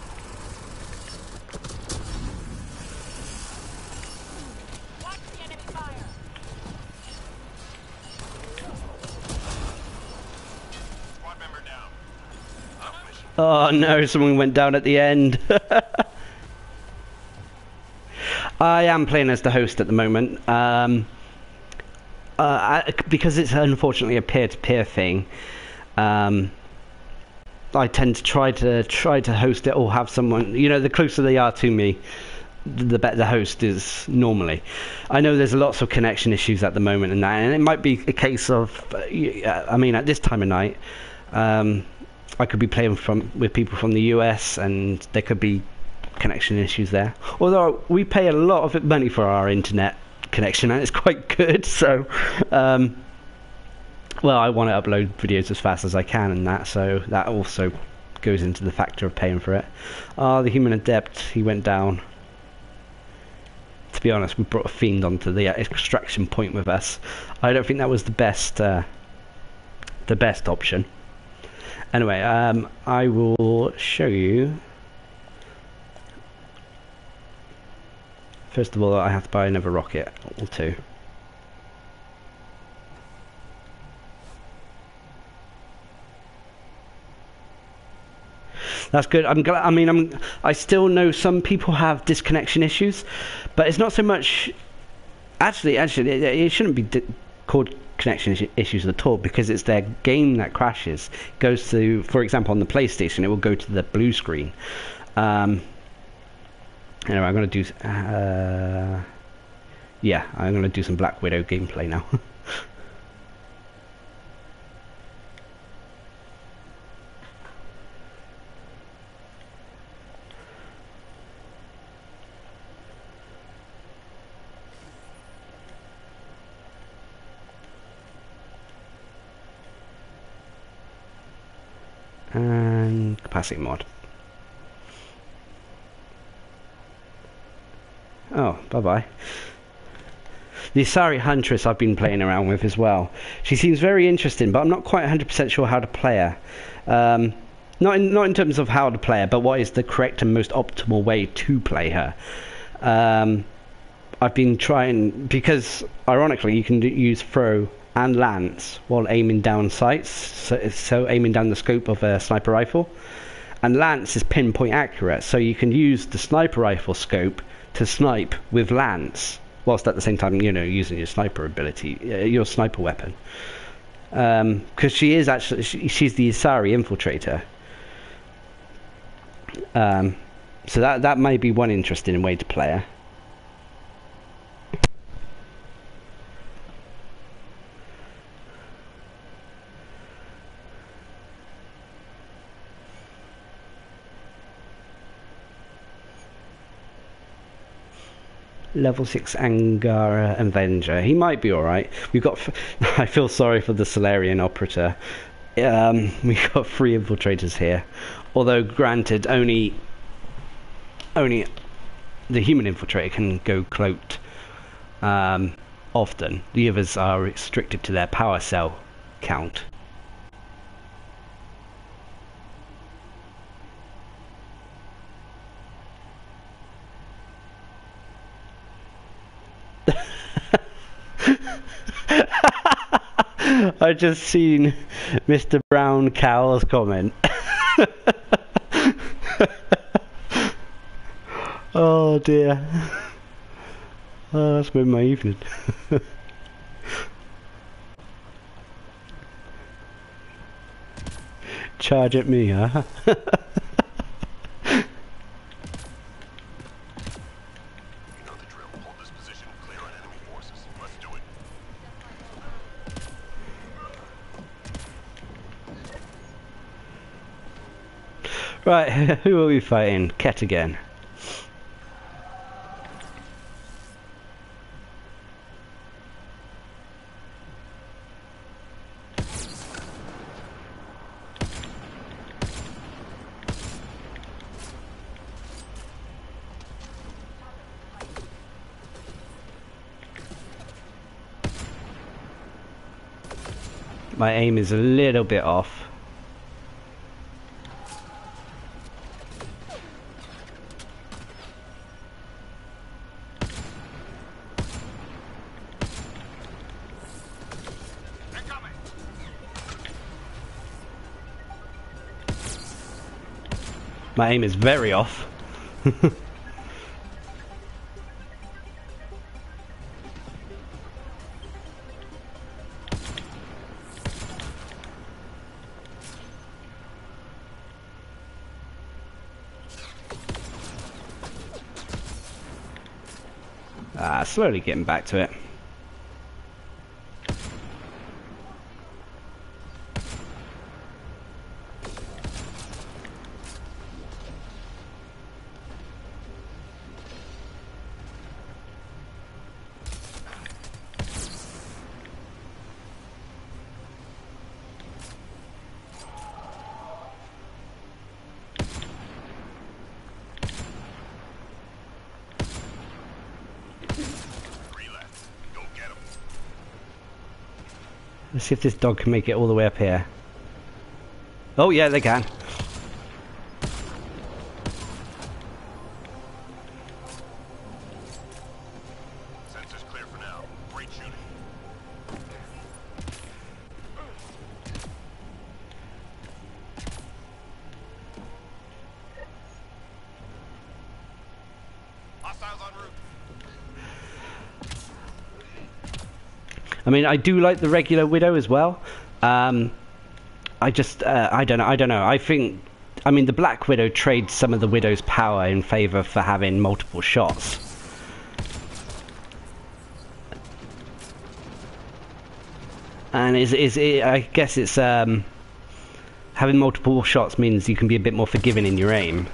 Oh no, someone went down at the end. I am playing as the host at the moment. Because it's unfortunately a peer-to-peer thing. I tend to try to host it or have someone, you know, the closer they are to me, the better the host is normally. I know there's lots of connection issues at the moment and that, and it might be a case of, I mean, at this time of night, I could be playing with people from the US, and there could be connection issues there. Although we pay a lot of money for our internet connection, and it's quite good. So, well, I want to upload videos as fast as I can, and that. So that also goes into the factor of paying for it. The human adept, he went down. To be honest, we brought a fiend onto the extraction point with us. I don't think that was the best option. Anyway, I will show you. First of all, I have to buy another rocket or 2. That's good. I'm glad. I mean, I still know some people have disconnection issues, but it's not so much. Actually, it shouldn't be called connection issues at all, because it's their game that crashes. It goes to, for example, on the PlayStation, it will go to the blue screen. Anyway, I'm going to do. Yeah, I'm going to do some Black Widow gameplay now. And capacity mod. Oh, bye-bye. The Asari Huntress I've been playing around with as well. She seems very interesting, but I'm not quite 100% sure how to play her. Not in terms of how to play her, but what is the correct and most optimal way to play her. I've been trying, because ironically you can use throw and lance while aiming down sights, so aiming down the scope of a sniper rifle. And lance is pinpoint accurate, so you can use the sniper rifle scope to snipe with lance, whilst at the same time, you know, using your sniper ability, your sniper weapon. Because she is actually, she's the Asari infiltrator. So that may be one interesting way to play her. Level 6 Angara Avenger. He might be alright. We've got... I feel sorry for the Solarian Operator. We've got 3 infiltrators here. Although, granted, only the human infiltrator can go cloaked often. The others are restricted to their power cell count. I just seen Mr. Brown Cowell's comment. Oh dear. Oh, that's been my evening. Charge at me, huh? Right, who are we fighting? Ket again. My aim is a little bit off. My aim is very off. Slowly getting back to it. Let's see if this dog can make it all the way up here. Oh yeah, they can. Sensors clear for now. Great shooting. Hostiles en route. I mean, I do like the regular Widow as well. I don't know. I think, I mean, the Black Widow trades some of the Widow's power in favor for having multiple shots. And I guess it's having multiple shots means you can be a bit more forgiving in your aim.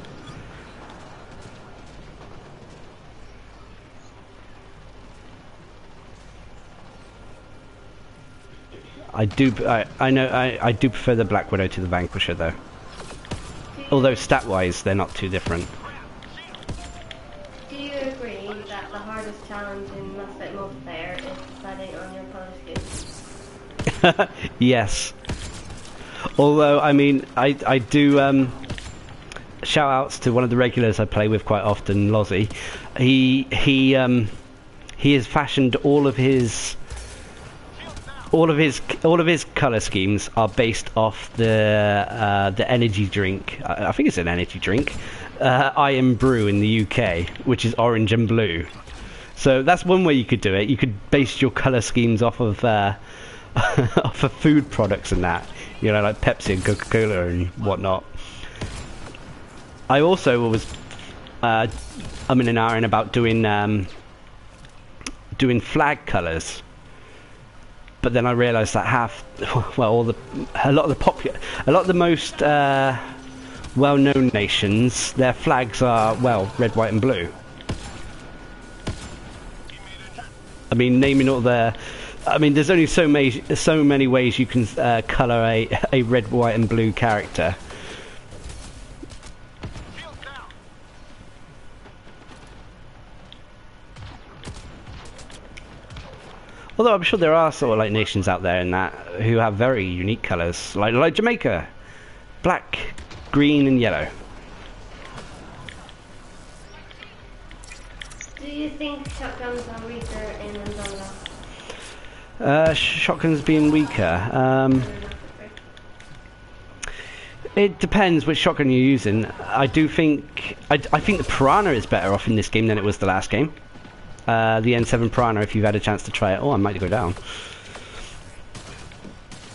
I do prefer the Black Widow to the Vanquisher though. Although stat-wise they're not too different. Do you agree that the hardest challenge in Mass Effect multiplayer is deciding on your color scheme? Yes. Although I mean I do shout outs to one of the regulars I play with quite often, Lozzie. He has fashioned all of his color schemes are based off the energy drink. I think it's an energy drink. Iron Brew in the UK, which is orange and blue. So that's one way you could do it. You could base your color schemes off of off of food products and that, you know, like Pepsi and Coca-Cola and whatnot. I also was I'm in an hour about doing flag colors. But then I realised that a lot of the most well-known nations, their flags are, well, red, white, and blue. I mean, naming all their, I mean, there's only so many ways you can colour a red, white, and blue character. Although I'm sure there are sort of like nations out there in that who have very unique colours, like Jamaica, black, green, and yellow. Do you think shotguns are weaker in Andromeda? Shotguns being weaker. It depends which shotgun you're using. I think the Piranha is better off in this game than it was the last game. The N7 Piranha, if you've had a chance to try it. Oh, I might go down.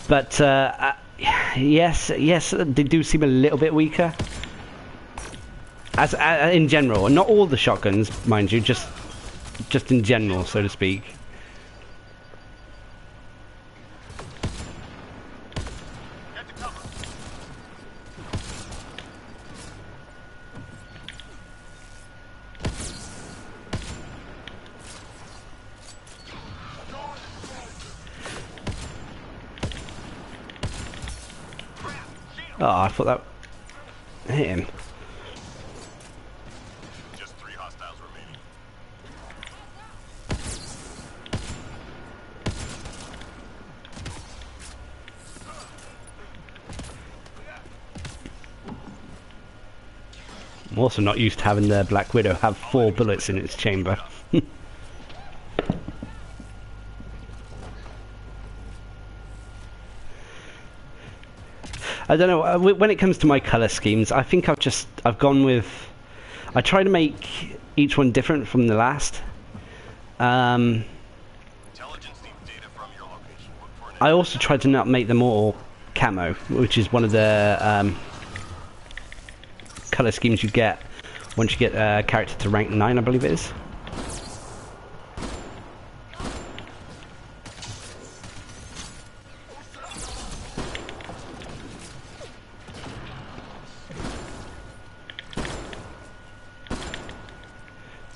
But yes, they do seem a little bit weaker. As in general, not all the shotguns, mind you, just in general, so to speak. Oh, I thought that hit him. Just 3 hostiles remaining. I'm also not used to having the Black Widow have 4 bullets in its chamber. I don't know, when it comes to my colour schemes, I think I've gone with, I try to make each one different from the last. Intelligence needs data from your location. Look for an I also tried to not make them all camo, which is one of the colour schemes you get once you get a character to rank 9, I believe it is.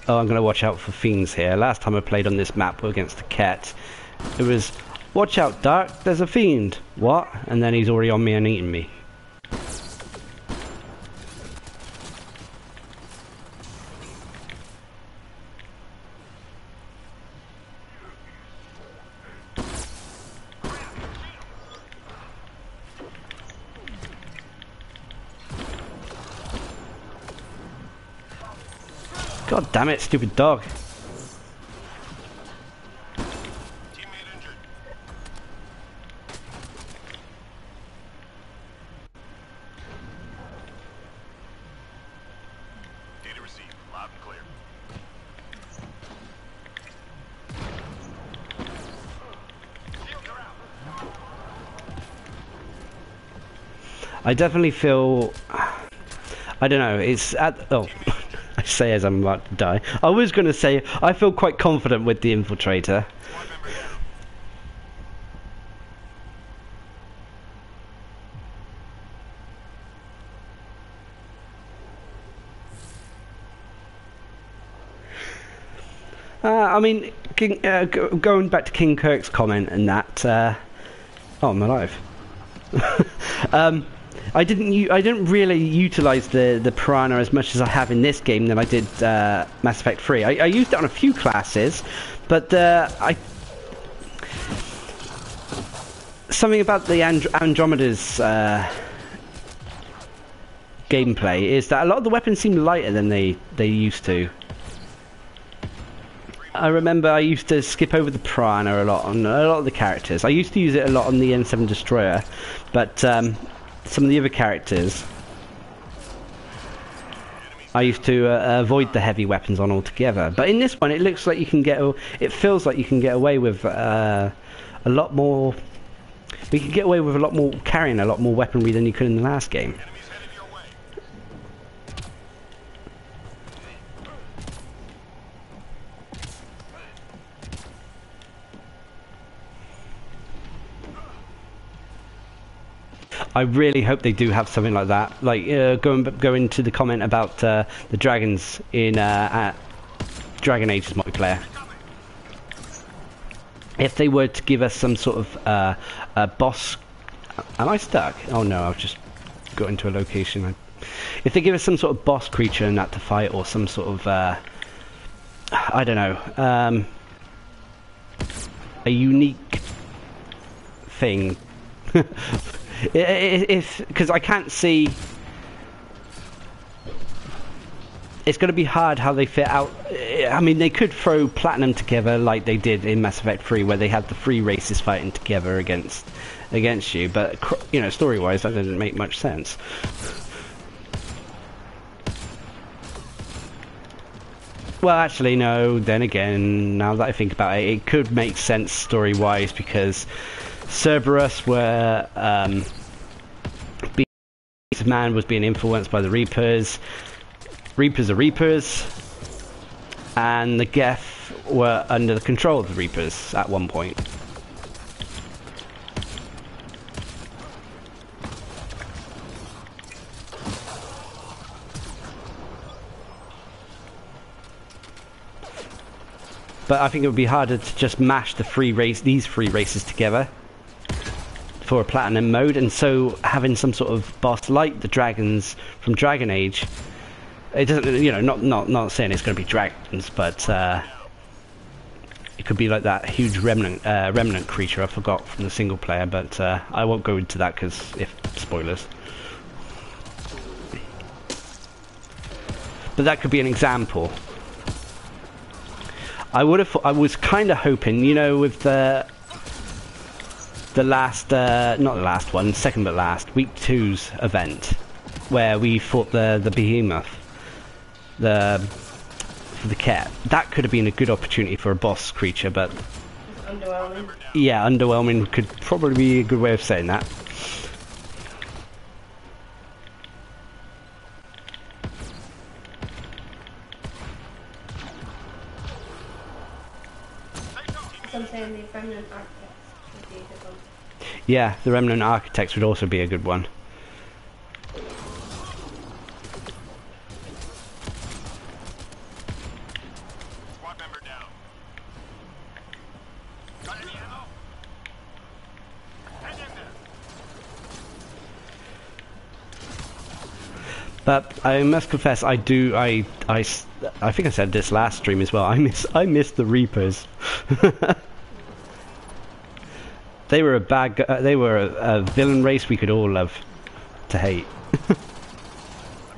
Oh, I'm going to watch out for fiends here. Last time I played on this map against the cat, it was, watch out, Dark, there's a fiend. What? And then he's already on me and eating me. God damn it, stupid dog. teammate injured. Data received. Loud and clear. I definitely feel. I don't know. It's at. Oh, I say as I'm about to die. I was going to say I feel quite confident with the infiltrator. Squad member down. I mean, going back to King Kirk's comment and that. Oh, I'm alive. I didn't really utilize the piranha as much as I have in this game than I did Mass Effect 3. I used it on a few classes, but something about the Andromeda's gameplay is that a lot of the weapons seem lighter than they used to. I remember I used to skip over the piranha a lot on a lot of the characters. I used to use it a lot on the N7 Destroyer, but some of the other characters I used to avoid the heavy weapons on altogether. But in this one, it looks like you can get. It feels like you can get away with a lot more. We can get away with a lot more carrying a lot more weaponry than you could in the last game. Enemies headed your way. I really hope they do have something like that. Like going to the comment about the dragons in Dragon Age's multiplayer. If they were to give us some sort of a boss, am I stuck? Oh no, I've just got into a location. If they give us some sort of boss creature in that to fight, or some sort of I don't know, a unique thing. Because I can't see, it's going to be hard how they fit out. I mean, they could throw Platinum together like they did in Mass Effect 3, where they had the three races fighting together against you, but you know, story-wise, that didn't make much sense. Well, actually, no. Then again, now that I think about it, it could make sense story-wise, because Cerberus were man was being influenced by the Reapers. Reapers are Reapers, and the Geth were under the control of the Reapers at one point. But I think it would be harder to just mash these three races together for a platinum mode, and so having some sort of boss like the dragons from Dragon Age, it doesn't, you know, not saying it's going to be dragons, but it could be like that huge remnant creature I forgot from the single player, but I won't go into that because spoilers. But that could be an example. I was kind of hoping, you know, with the last, not the last one, second but last, week 2's event, where we fought the behemoth, for the cat. That could have been a good opportunity for a boss creature, but Underwhelming. yeah, underwhelming could probably be a good way of saying that. I'm saying the Remnant Architects would be a good one. Yeah, the Remnant Architects would also be a good one. Squad member down. Got any ammo? Hang in there. But I must confess, I think I said this last stream as well. I miss the Reapers. They were they were a villain race we could all love to hate. I'm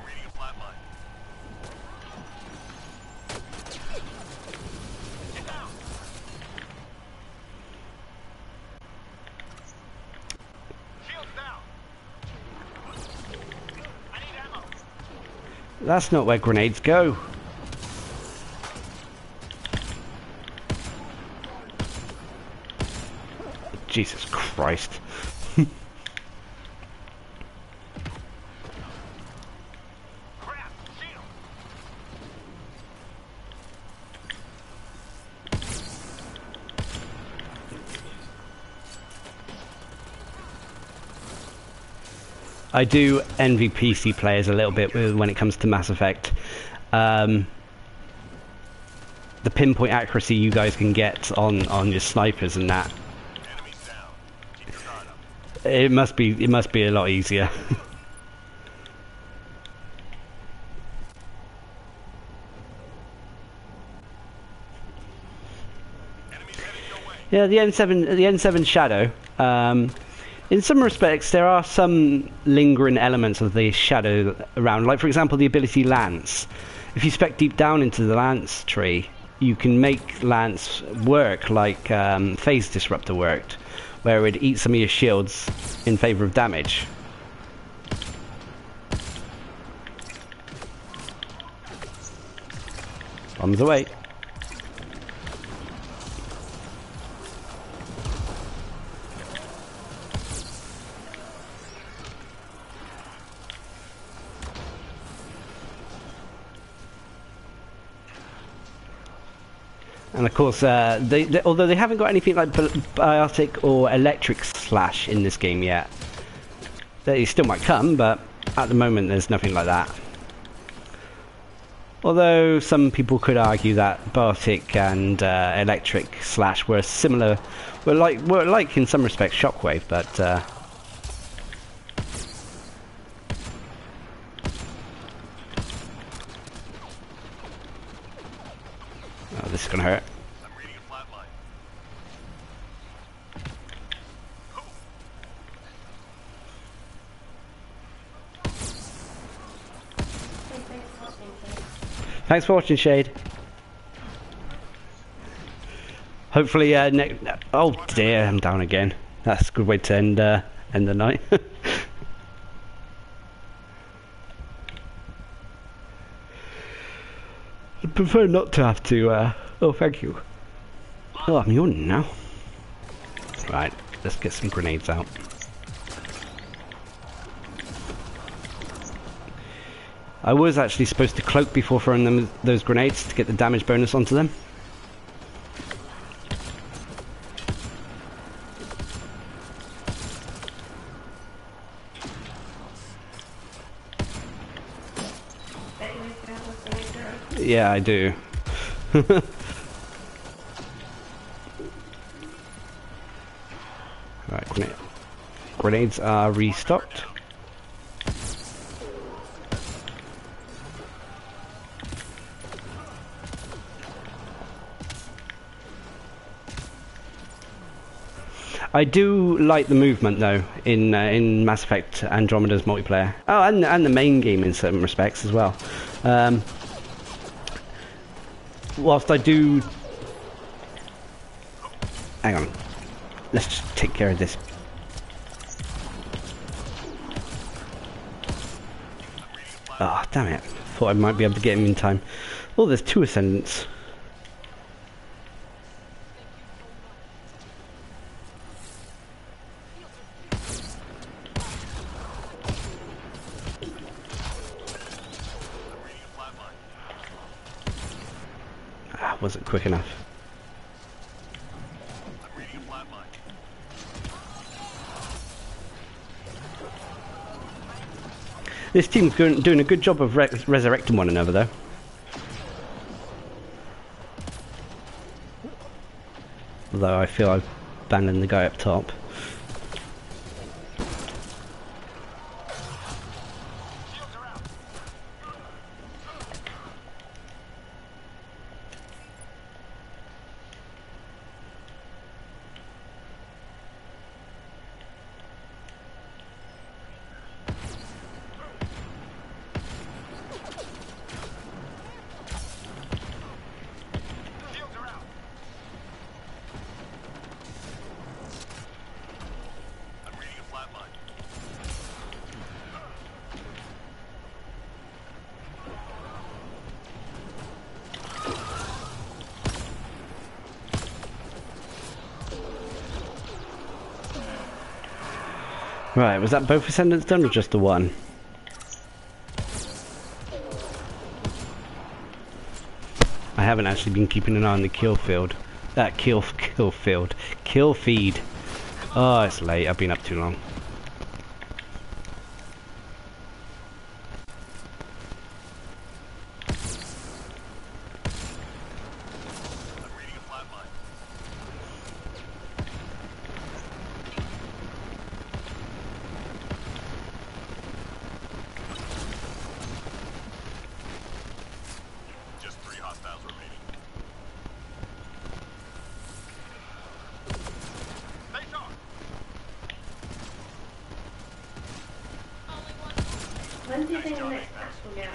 reading a flat line. Get down. Shields down. I need ammo. That's not where grenades go. Jesus Christ. I do envy PC players a little bit when it comes to Mass Effect. The pinpoint accuracy you guys can get on your snipers and that. Enemies down. Keep your guard up. It must be a lot easier. Enemies headed your way. Yeah, the N7 Shadow. In some respects, there are some lingering elements of the Shadow around. Like, for example, the ability Lance. If you spec deep down into the Lance tree, you can make Lance work like Phase Disruptor worked, where it eats some of your shields in favour of damage. Bombs away. And of course, although they haven't got anything like biotic or electric slash in this game yet, they still might come, but at the moment there's nothing like that. Although some people could argue that biotic and electric slash were similar, were like in some respects Shockwave, but oh, this is gonna hurt. I'm reading a flat line. Thanks for watching, Shade. Hopefully, oh dear, I'm down again. That's a good way to end the night. I'd prefer not to have to. Oh, thank you. Oh, I'm yawning now. Right, let's get some grenades out. I was actually supposed to cloak before throwing them those grenades to get the damage bonus onto them. Yeah, I do. Right, grenades are restocked. I do like the movement though in Mass Effect Andromeda's multiplayer. Oh, and the main game in certain respects as well. Whilst I do, hang on, let's just take care of this. Oh, damn it! Thought I might be able to get him in time. Oh, there's 2 ascendants. Wasn't quick enough. I'm reading a flat line. This team's doing a good job of resurrecting one another, though. Although I feel I've abandoned the guy up top. Right, was that both ascendants done or just the one? I haven't actually been keeping an eye on the kill field. Kill feed. Oh, it's late. I've been up too long. do you think the next patch will be out?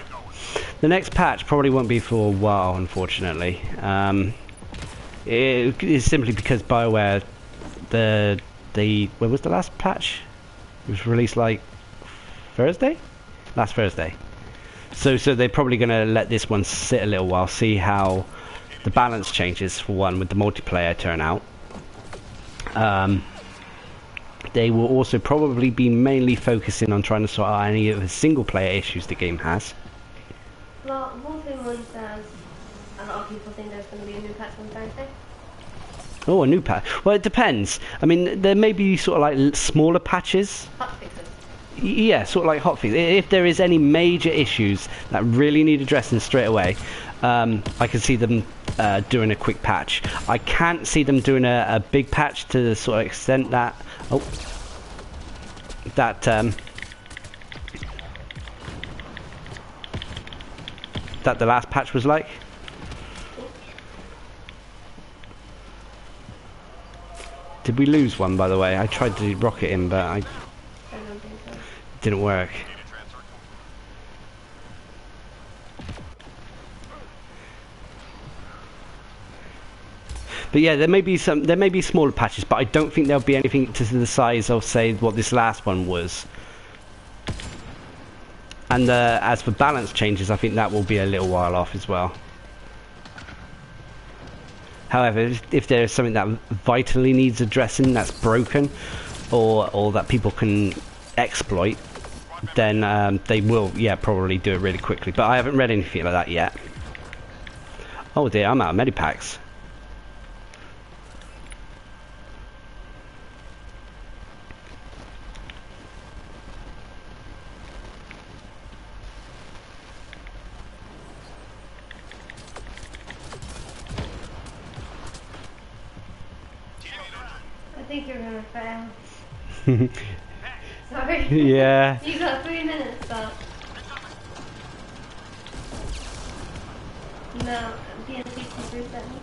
The next patch probably won't be for a while, unfortunately. It is simply because BioWare, when was the last patch? It was released like Thursday? Last Thursday. So they're probably going to let this one sit a little while, see how the balance changes, for one, with the multiplayer turnout. They will also probably be mainly focusing on trying to sort out any of the single player issues the game has. Well, one thing was a lot of people think there's going to be a new patch on Thursday. Oh, a new patch. Well, it depends. I mean, there may be sort of like smaller patches. Hotfixes. Yeah, sort of like hotfix. If there is any major issues that really need addressing straight away, I can see them doing a quick patch. I can't see them doing a big patch to the sort of extent that that the last patch was like. Did we lose one, by the way? I tried to rocket him, but I don't think so. didn't work. But yeah, there may be smaller patches, but I don't think there'll be anything to the size of, say, what this last one was. And as for balance changes, I think that will be a little while off as well. However, if there is something that vitally needs addressing, that's broken, or that people can exploit, then they will, yeah, probably do it really quickly. But I haven't read anything like that yet. Oh dear, I'm out of medipacks. I think you're gonna fail. Sorry. Yeah. You got 3 minutes, but no, be at 63 seconds.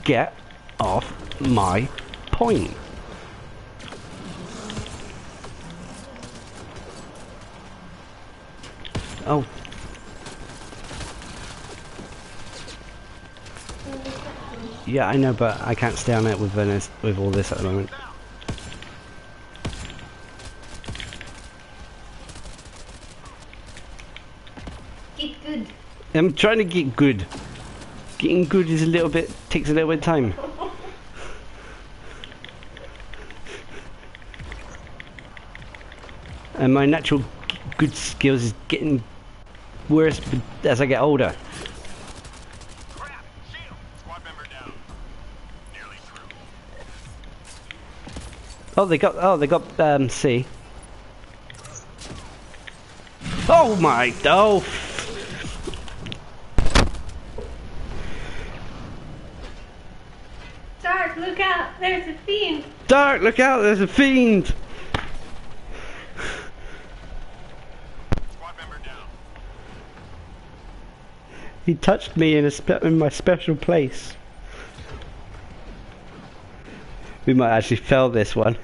Get off my point. Oh. Yeah, I know, but I can't stay on it with all this at the moment. Get good. I'm trying to get good. Getting good is takes a little bit of time. And my natural good skills is getting worse as I get older. Crap! Shield! Squad member down. Nearly through. Oh, they got C. Oh my, oh. Dark, look out! There's a fiend! Dark, look out, there's a fiend! Squad member down. He touched me in my special place. We might actually fail this one.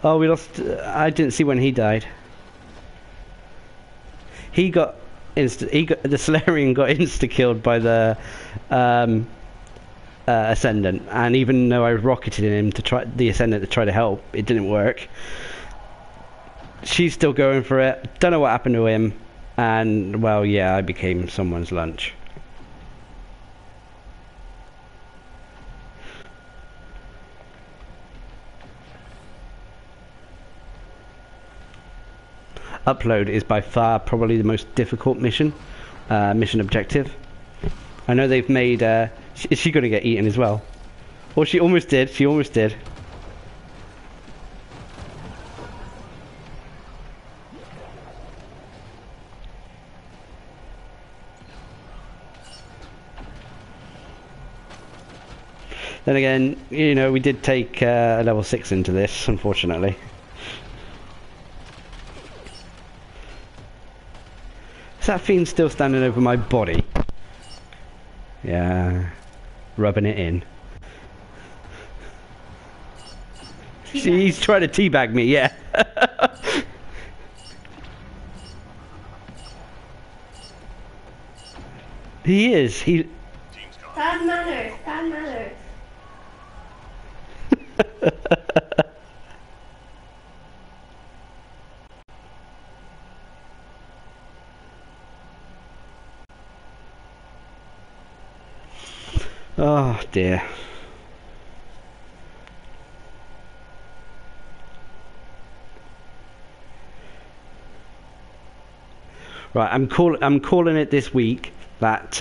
Oh, we lost. I didn't see when he died. The Solarian got insta-killed by the Ascendant, and even though I rocketed him to try the Ascendant to try to help, it didn't work. She's still going for it. Don't know what happened to him, and well, yeah, I became someone's lunch. Upload is by far probably the most difficult mission objective. I know they've made is she gonna get eaten as well? Well, she almost did, Then again, you know, we did take a level 6 into this, unfortunately. Is that fiend still standing over my body? Yeah. Rubbing it in. See, he's trying to teabag me, yeah. He is. He. Bad manners. Bad manners. Oh dear. Right, I'm calling it this week that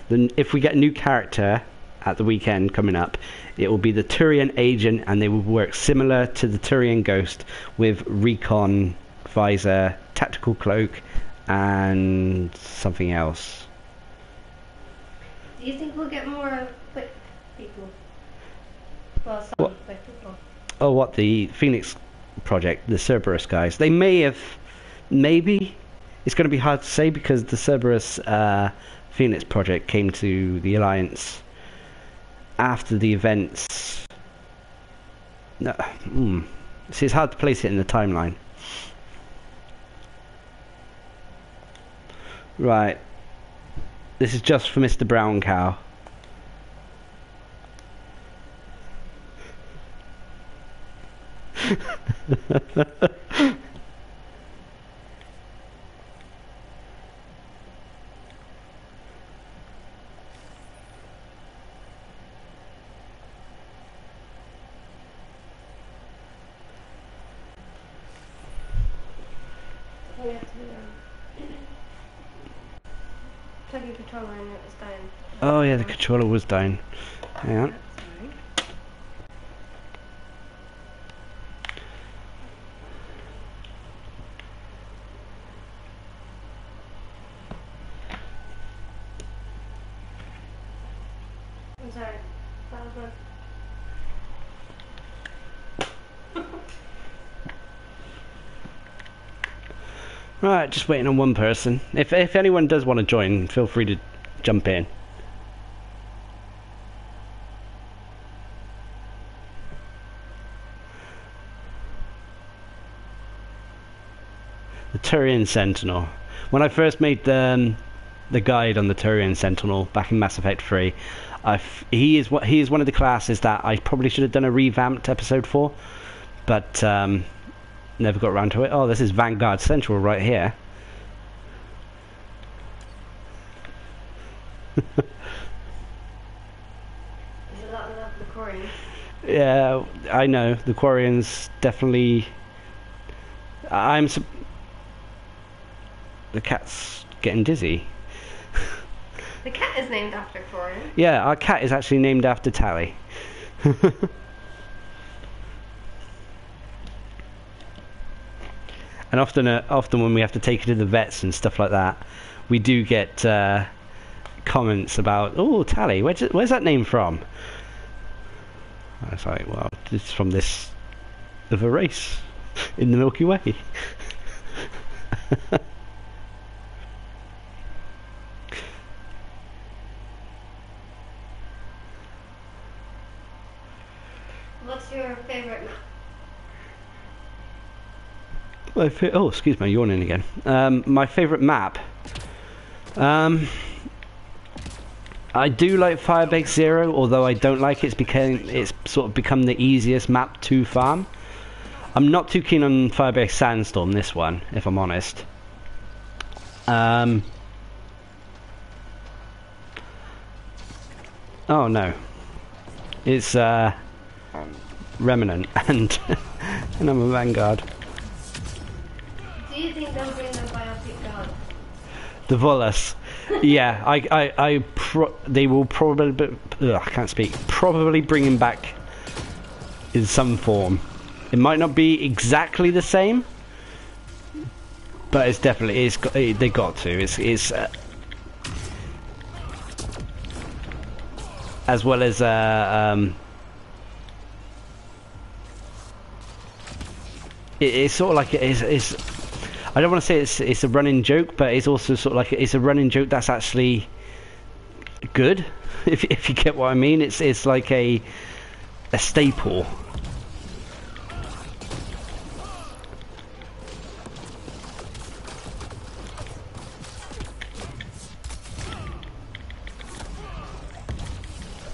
if we get a new character at the weekend coming up, it will be the Turian agent, and they will work similar to the Turian ghost with recon visor, tactical cloak, and something else. Do you think we'll get more quick people? Well, some What? quick people. Oh, what, the Phoenix project, the Cerberus guys? They may have, maybe. It's going to be hard to say because the Cerberus Phoenix project came to the Alliance after the events. No, See, it's hard to place it in the timeline. Right. This is just for Mr. Brown Cow. We have to plug your controller in, it was down. Oh yeah, the controller was down. Hang on. I'm sorry. That was one. Right, just waiting on one person. If anyone does want to join, feel free to jump in. The Turian Sentinel. When I first made the guide on the Turian Sentinel back in Mass Effect 3, he is one of the classes that I probably should have done a revamped episode for, but never got around to it. Oh, this is Vanguard Central right here. There's a lot of the Quarians. Yeah, I know. The Quarians definitely... The cat's getting dizzy. The cat is named after Quarian. Yeah, our cat is actually named after Tally. And often when we have to take her to the vets and stuff like that, we do get comments about, oh, Tally, where's that name from? I was like, well, it's from this other race in the Milky Way. What's your favourite map? Oh, excuse me, yawning again. My favourite map. I do like Firebase Zero, although I don't like it's sort of become the easiest map to farm. I'm not too keen on Firebase Sandstorm, this one, if I'm honest. Oh no, it's Remnant and and I'm a Vanguard. Do you think they'll bring the biotic god? The Volus. Yeah, they will probably, I can't speak, probably bring him back in some form. It might not be exactly the same, but it's definitely, they got to. It's as well as it's sort of like it's I don't want to say it's a running joke, but it's also sort of like it's a running joke that's actually good, if you get what I mean. It's like a staple.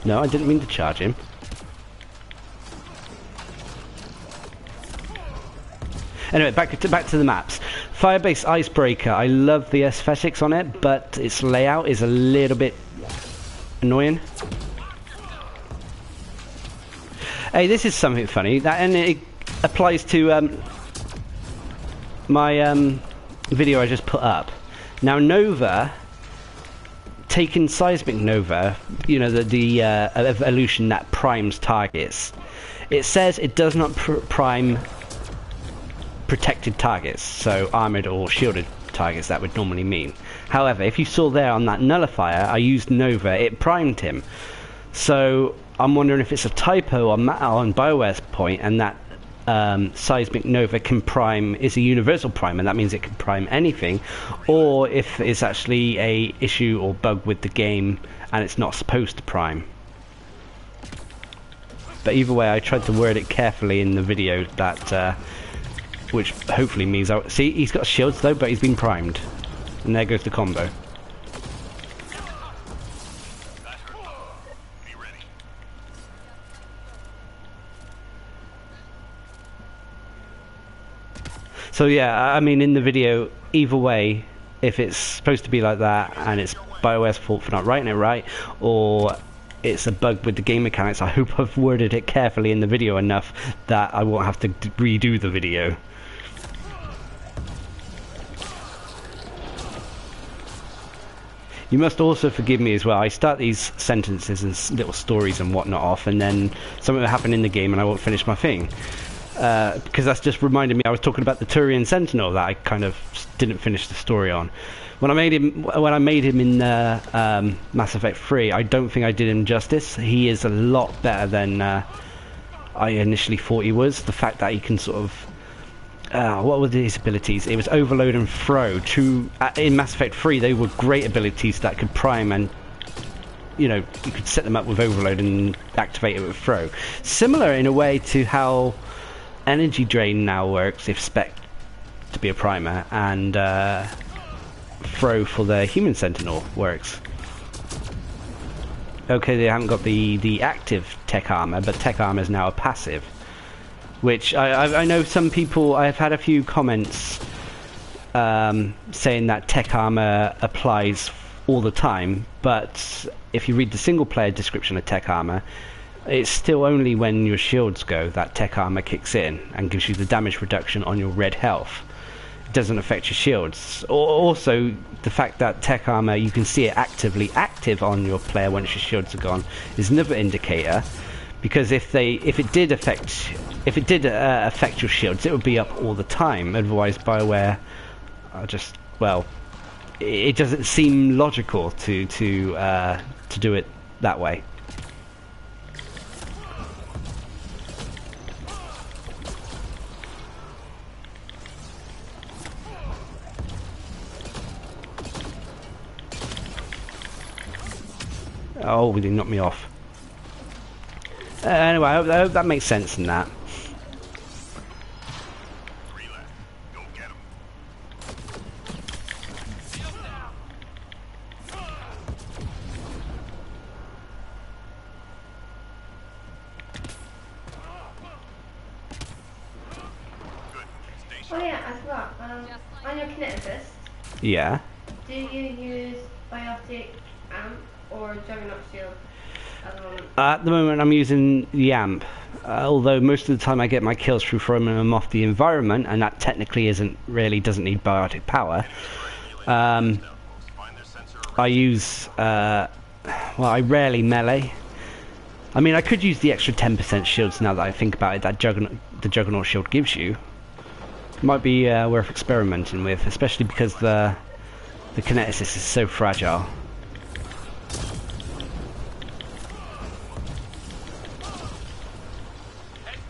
No, I didn't mean to charge him. Anyway, back to the maps. Firebase Icebreaker. I love the aesthetics on it, but its layout is a little bit annoying. Hey, this is something funny, and it applies to my video I just put up. Now, Nova, taking seismic Nova, you know, the evolution that primes targets, it says it does not prime protected targets, so armored or shielded targets that would normally mean. However, if you saw there on that nullifier, I used Nova, it primed him. So I'm wondering if it's a typo on BioWare's point, and that seismic Nova can prime is a universal prime, and that means it can prime anything, or if it's actually a issue or bug with the game and it's not supposed to prime. But either way, I tried to word it carefully in the video, that which hopefully means see, he's got shields though, but he's been primed, and there goes the combo. So yeah, I mean, in the video, either way, if it's supposed to be like that and it's BioWare's fault for not writing it right, or it's a bug with the game mechanics, I hope I've worded it carefully in the video enough that I won't have to redo the video. You must also forgive me as well. I start these sentences and little stories and whatnot off, and then something will happen in the game and I won't finish my thing. Because that's just reminded me, I was talking about the Turian Sentinel that I kind of didn't finish the story on. When I made him in Mass Effect 3, I don't think I did him justice. He is a lot better than I initially thought he was. The fact that he can sort of what were his abilities? It was Overload and Throw. In Mass Effect 3, they were great abilities that could prime, and you know, you could set them up with Overload and activate it with Throw. Similar in a way to how Energy Drain now works, if spec to be a primer, and Throw for the Human Sentinel works. Okay, they haven't got the active tech armor, but tech armor is now a passive, which I know some people, I've had a few comments saying that tech armor applies all the time, but if you read the single player description of tech armor, it's still only when your shields go that tech armor kicks in and gives you the damage reduction on your red health. It doesn't affect your shields. Also, the fact that tech armor, you can see it actively active on your player once your shields are gone, is another indicator. Because if it did affect your shields, it would be up all the time. Otherwise, BioWare just, well, it doesn't seem logical to do it that way. Oh, he knocked me off. Anyway, I hope that makes sense in that. Go get him. Oh yeah, I forgot. On your Kineticist, Yeah. do you use biotic amp or juggernaut shield at the moment? At the moment, I'm using the amp. Although most of the time I get my kills through throwing them off the environment, and that technically doesn't need biotic power. I use well, I rarely melee. I mean, I could use the extra 10% shields now that I think about it. That the Juggernaut shield gives you might be worth experimenting with, especially because the Kineticist is so fragile.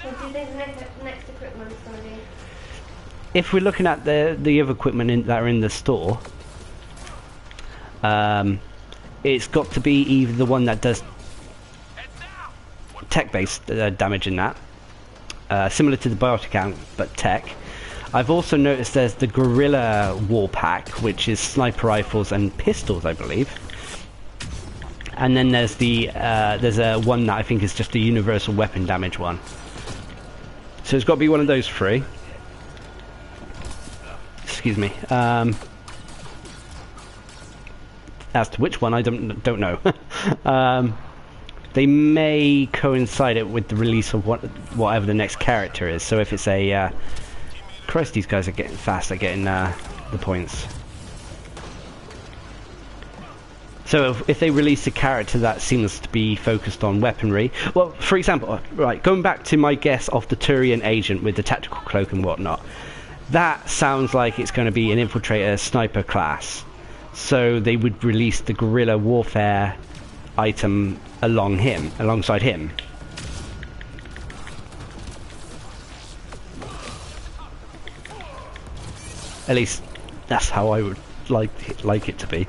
What do you think the next equipment is going to be? if we're looking at the other equipment that are in the store, it's got to be either the one that does tech-based damage in that, similar to the biotic amp, but tech. I've also noticed there's the Guerrilla War Pack, which is sniper rifles and pistols, I believe. And then there's there's a one that I think is just a universal weapon damage one. So it's got to be one of those three. Excuse me. As to which one, I don't know. They may coincide it with the release of whatever the next character is. So if it's a Christ, these guys are getting fast at getting the points. So if they release a character that seems to be focused on weaponry, well, for example, right, going back to my guess of the Turian agent with the tactical cloak and whatnot, that sounds like it's going to be an infiltrator sniper class. So they would release the guerrilla warfare item alongside him. At least that's how I would like it to be.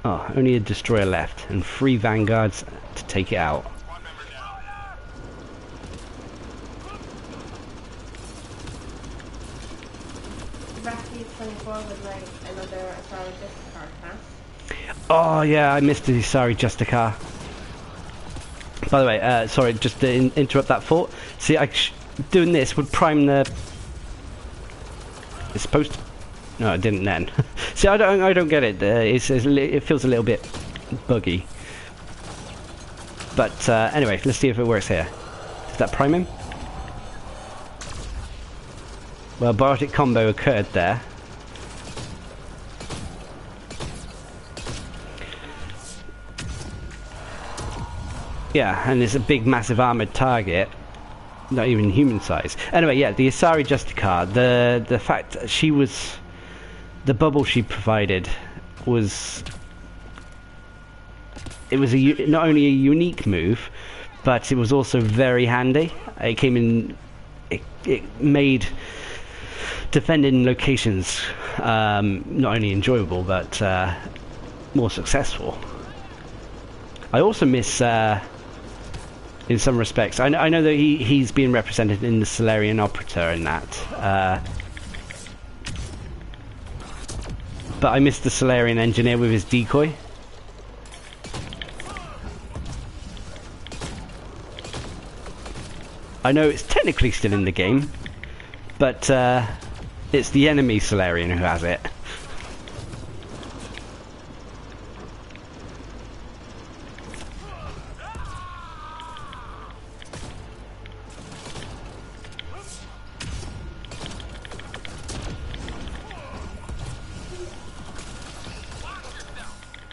Oh, only a destroyer left and 3 vanguards to take it out. Oh yeah, I missed the Asari Justicar. By the way, sorry, just to interrupt that thought. See, doing this would prime the. It's supposed to. No, it didn't then. See, I don't get it. It feels a little bit buggy. But anyway, let's see if it works here. Does that prime him? Well, biotic combo occurred there. Yeah, and it's a big, massive armoured target. Not even human size. Anyway, yeah, the Asari Justicar. The fact that she was... The bubble she provided was... It was not only a unique move, but it was also very handy. It came in... It made defending locations not only enjoyable, but more successful. I also miss... in some respects, I know that he's being represented in the Solarian Operator in that. But I miss the Solarian Engineer with his decoy. I know it's technically still in the game, but it's the enemy Solarian who has it.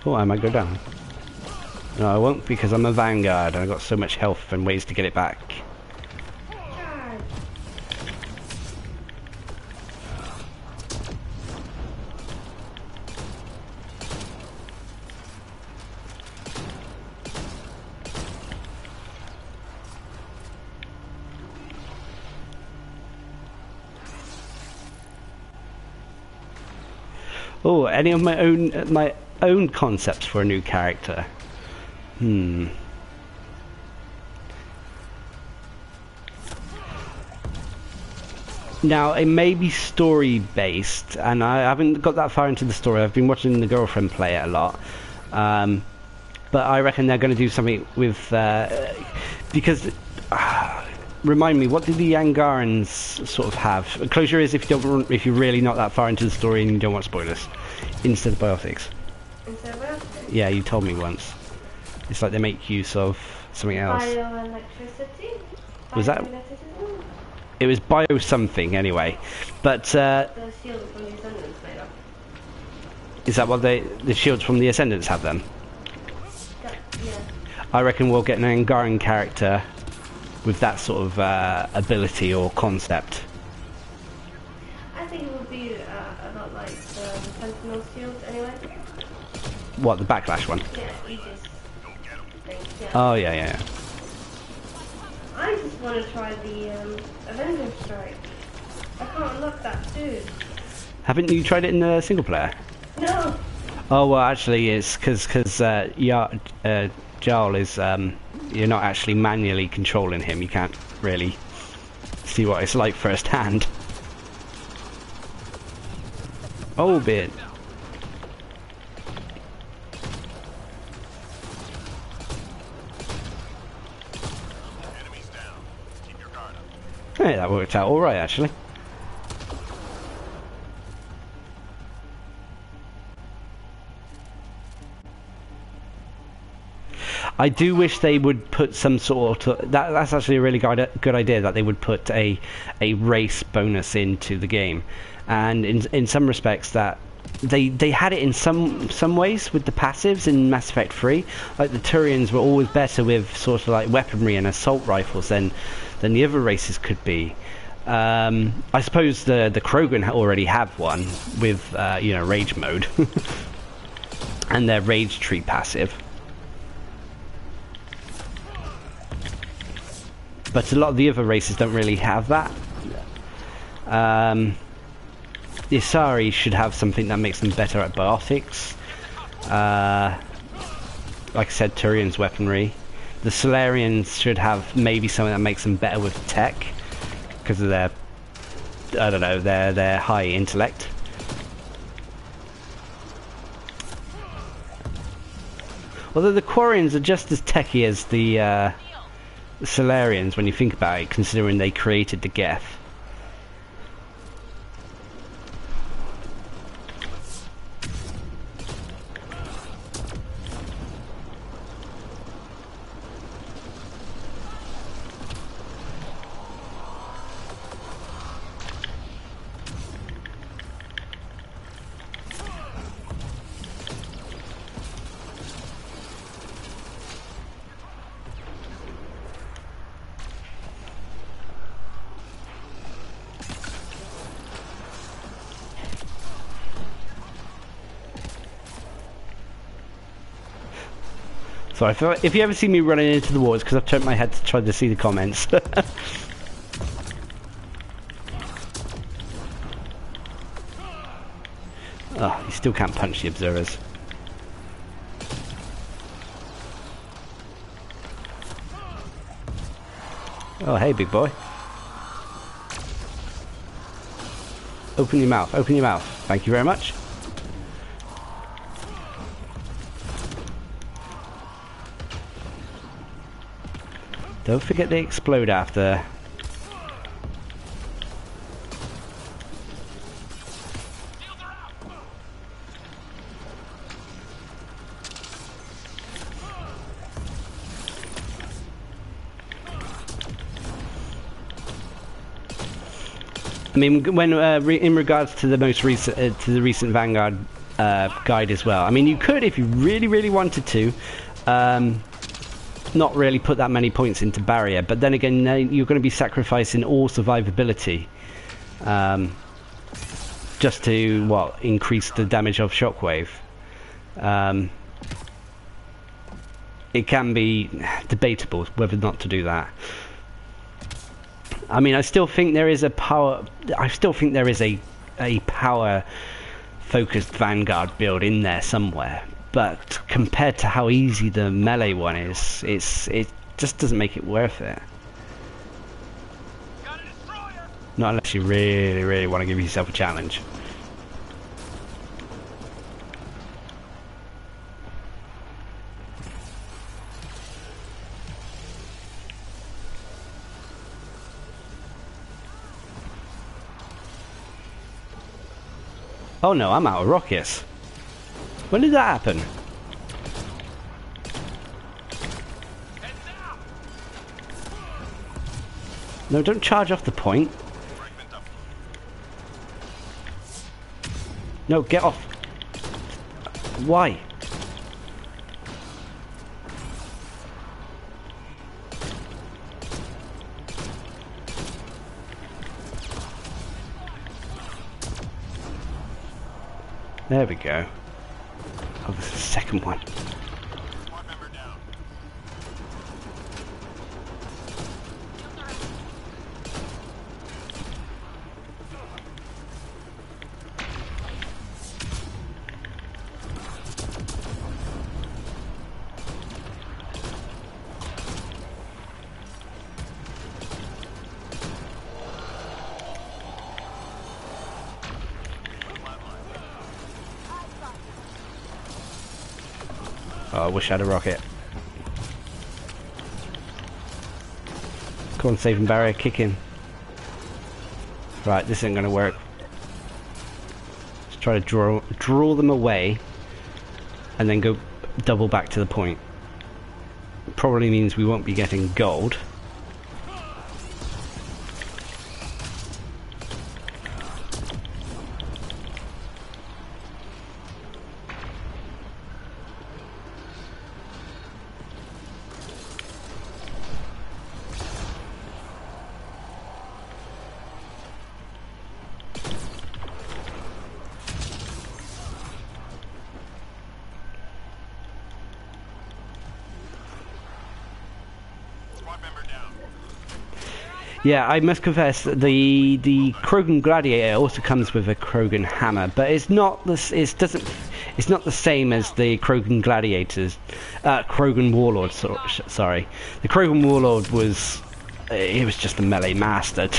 Oh, I might go down. No, I won't, because I'm a vanguard and I've got so much health and ways to get it back. Oh, any of my own concepts for a new character? Now, it may be story based, and I haven't got that far into the story. I've been watching the girlfriend play it a lot, but I reckon they're going to do something with because remind me, what did the Angarans sort of have? Close your ears if you're really not that far into the story and you don't want spoilers. Instead of biotics. Instead of biotics? Yeah, you told me once. It's like they make use of something else. Bioelectricity? Was that? It was bio something anyway, but the shield from the Ascendance made up. Is that what the shields from the Ascendance have then? Yeah. I reckon we'll get an Angaran character with that sort of ability or concept. I think it would be a lot like the Sentinel shield anyway. What, the backlash one? Yeah, Aegis thing, yeah. Oh, yeah, yeah, yeah. I just want to try the Avenger Strike. I can't unlock that too. Haven't you tried it in the single player? No! Oh, well, actually, it's because Jarl is, you're not actually manually controlling him. You can't really see what it's like firsthand. Oh, bit. Enemies down. Keep your guard up. Hey, that worked out alright, actually. I do wish they would put some sort of... That's actually a really good idea, that they would put a race bonus into the game. And in some respects that... They had it in some ways with the passives in Mass Effect 3. Like the Turians were always better with sort of like weaponry and assault rifles than the other races could be. I suppose the Krogan already have one with you know, rage mode and their rage tree passive. But a lot of the other races don't really have that. The Asari should have something that makes them better at biotics. Like I said, Turian's weaponry. The Solarians should have maybe something that makes them better with tech, because of their, I don't know, their high intellect. Although the Quarians are just as techy as the Solarians when you think about it, considering they created the Geth. So if you ever see me running into the walls, because I've turned my head to try to see the comments. Oh, you still can't punch the observers. Oh, hey, big boy. Open your mouth, open your mouth. Thank you very much. Don't forget they explode after. I mean, when in regards to the most recent Vanguard guide as well. I mean, you could, if you really wanted to, not really put that many points into barrier, but then again, you're going to be sacrificing all survivability, just to increase the damage of shockwave. It can be debatable whether or not to do that. I mean, I still think there is a power. I still think there is a power-focused Vanguard build in there somewhere. But compared to how easy the melee one is, it just doesn't make it worth it. Not unless you really want to give yourself a challenge. Oh no, I'm out of rockets. When did that happen? No, don't charge off the point. No, get off. There we go. Oh, this is the second one. Squad member down. Oh, I wish I had a rocket. Come on, saving barrier, kick in. Right, this isn't going to work. Let's try to draw them away, and then go double back to the point. Probably means we won't be getting gold. Squad member down. Yeah, I must confess that the Krogan Gladiator also comes with a Krogan hammer, but it's not this. It's not the same as the Krogan Gladiators, Krogan Warlord. Sorry, the Krogan Warlord was he was just a melee master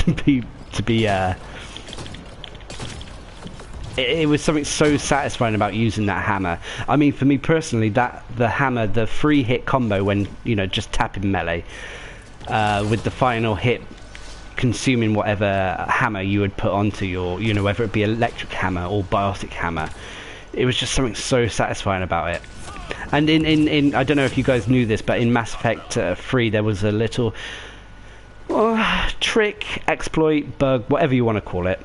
It was something so satisfying about using that hammer. I mean, for me personally, the hammer, the 3-hit combo when just tapping melee, with the final hit consuming whatever hammer you would put onto your, whether it be electric hammer or biotic hammer. It was just something so satisfying about it. And in I don't know if you guys knew this, but in Mass Effect 3 there was a little trick, exploit, bug, whatever you want to call it,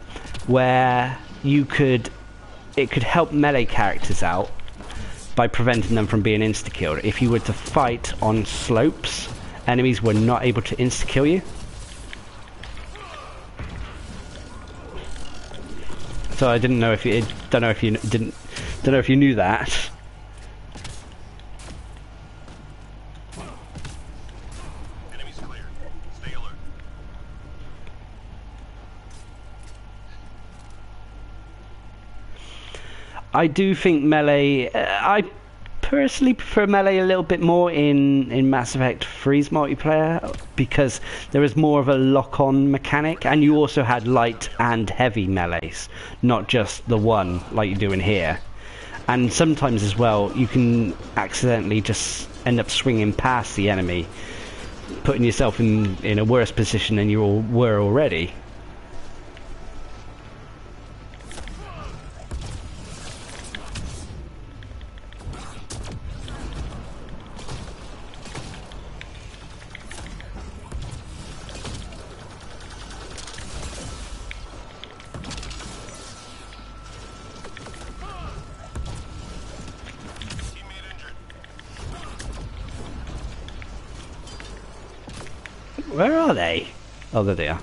where it could help melee characters out by preventing them from being insta-killed. If you were to fight on slopes, enemies were not able to insta-kill you. So I didn't know if you knew that. Enemies clear. Stay alert. I do think melee. I personally prefer melee a little bit more in Mass Effect 3's multiplayer because there was more of a lock-on mechanic, and you also had light and heavy melees, not just the one like you do in here. And sometimes as well, you can accidentally just end up swinging past the enemy, putting yourself in a worse position than you were already. Where are they? Oh, there they are.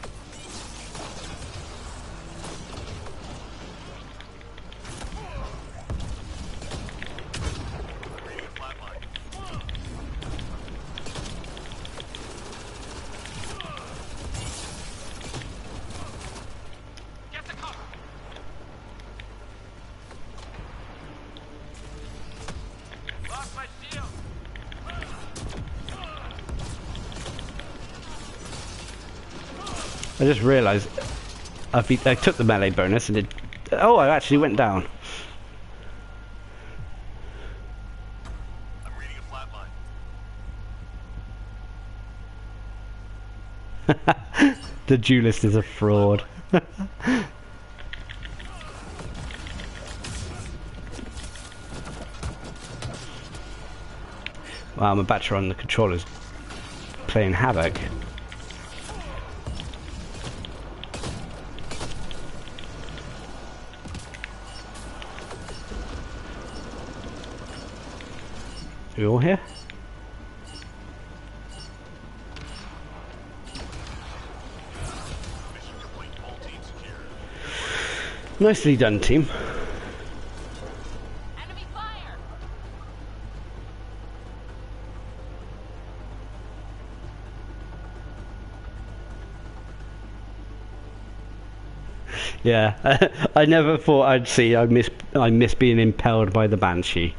Get the cover. Lost my shield. I just realised I took the melee bonus and oh, I actually went down. I'm reading a flat line. The duelist is a fraud. Wow, my battery on the controller's playing havoc. Are we all here? Mission complete. All teams secure. Nicely done, team. Yeah, I never thought I'd see. I miss being impelled by the Banshee.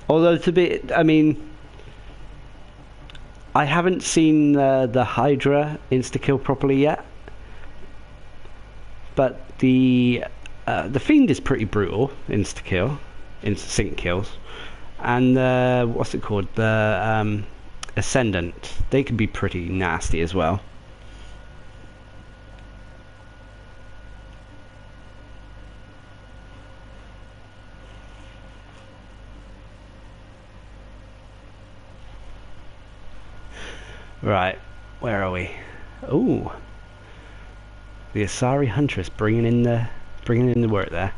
Although to be, I mean, I haven't seen the Hydra insta-kill properly yet, but the Fiend is pretty brutal insta-kill, instant kills, and what's it called, the Ascendant, they can be pretty nasty as well. Right, where are we? Ooh, the Asari Huntress bringing in the work there.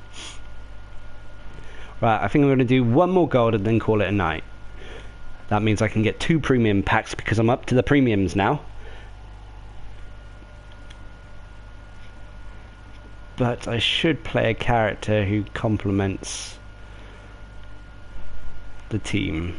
Right, I think I'm going to do one more gold and then call it a night. That means I can get 2 premium packs because I'm up to the premiums now. But I should play a character who complements the team.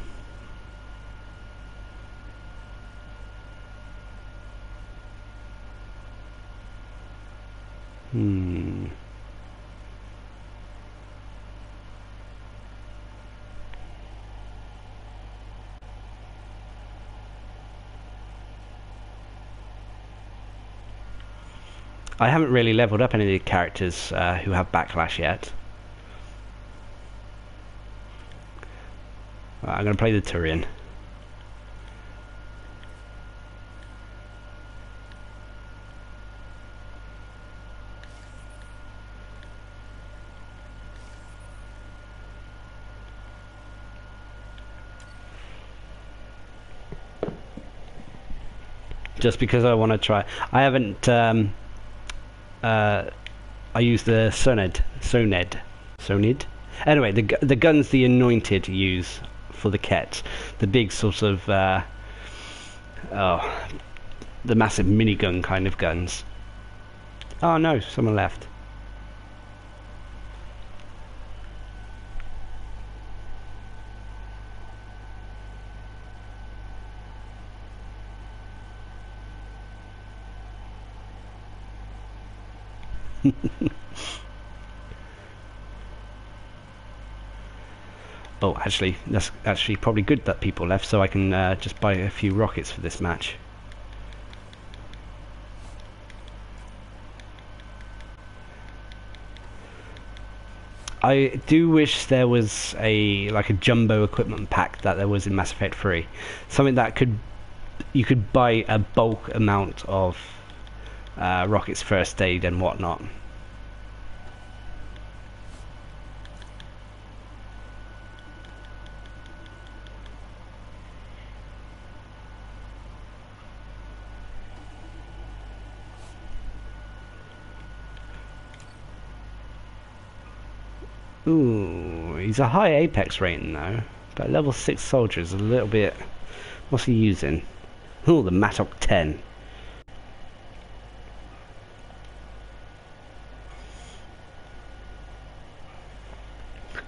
I haven't really leveled up any of the characters who have backlash yet. Right, I'm going to play the Turian. Just because I want to try. I haven't. I use the Soned. Anyway, the guns the Anointed use for the Ket, the big sort of the massive minigun kind of guns. Oh no, someone left. Oh, actually, that's actually probably good that people left, so I can just buy a few rockets for this match. I do wish there was like a jumbo equipment pack that there was in Mass Effect 3, something that you could buy a bulk amount of rockets, first aid, and whatnot. Ooh, he's a high apex rating though, but level 6 soldier is a little bit... What's he using? Oh, the Matok 10.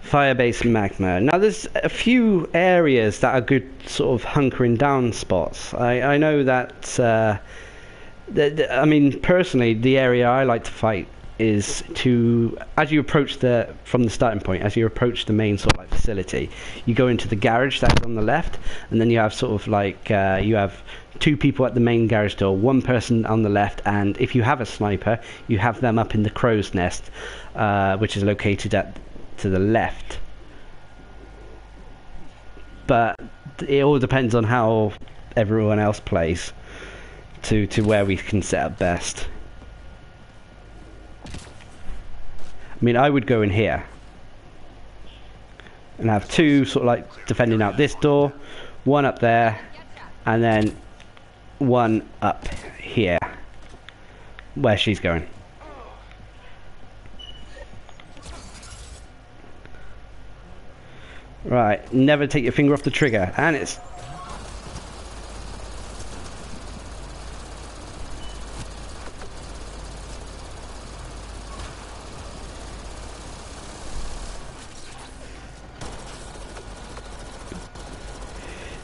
Fire-based magma. Now there's a few areas that are good sort of hunkering down spots. I know that, I mean, personally, the area I like to fight is to, as you approach from the starting point, as you approach the main sort of like facility, you go into the garage that's on the left, and then you have sort of like, you have 2 people at the main garage door, 1 person on the left, and if you have a sniper, you have them up in the crow's nest, which is located to the left. But it all depends on how everyone else plays to where we can set up best. I mean, I would go in here and have 2 sort of like defending out this door, 1 up there, and then 1 up here where she's going. Right, never take your finger off the trigger, and it's...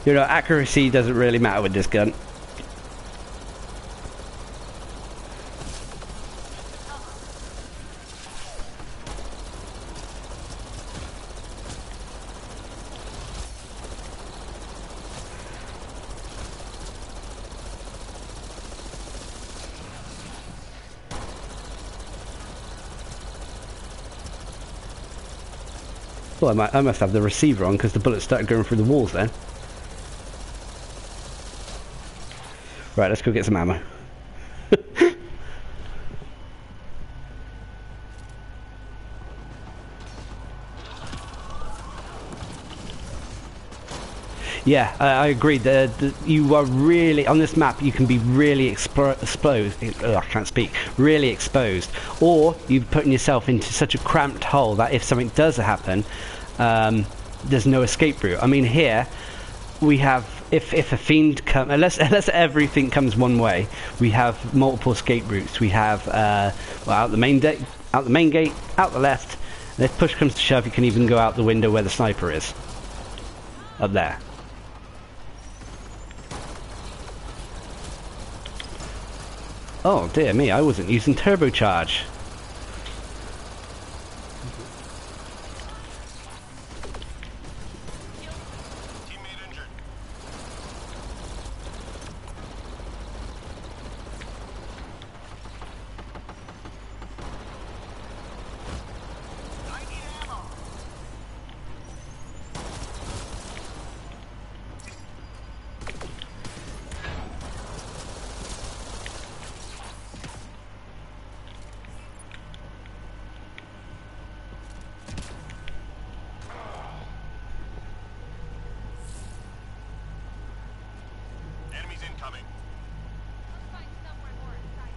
You know, accuracy doesn't really matter with this gun. Well, I must have the receiver on because the bullets started going through the walls then. Right, let's go get some ammo. Yeah, I agree. You are really on this map. You can be really exposed. I can't speak. Really exposed, or you're putting yourself into such a cramped hole that if something does happen, there's no escape route. I mean, here we have. If a fiend comes, unless everything comes one way, we have multiple escape routes. We have out the main gate, out the left. And if push comes to shove, you can even go out the window where the sniper is. Up there. Oh dear me, I wasn't using turbocharge. Teammate injured. I need ammo. Enemies incoming. Let's find somewhere more exciting.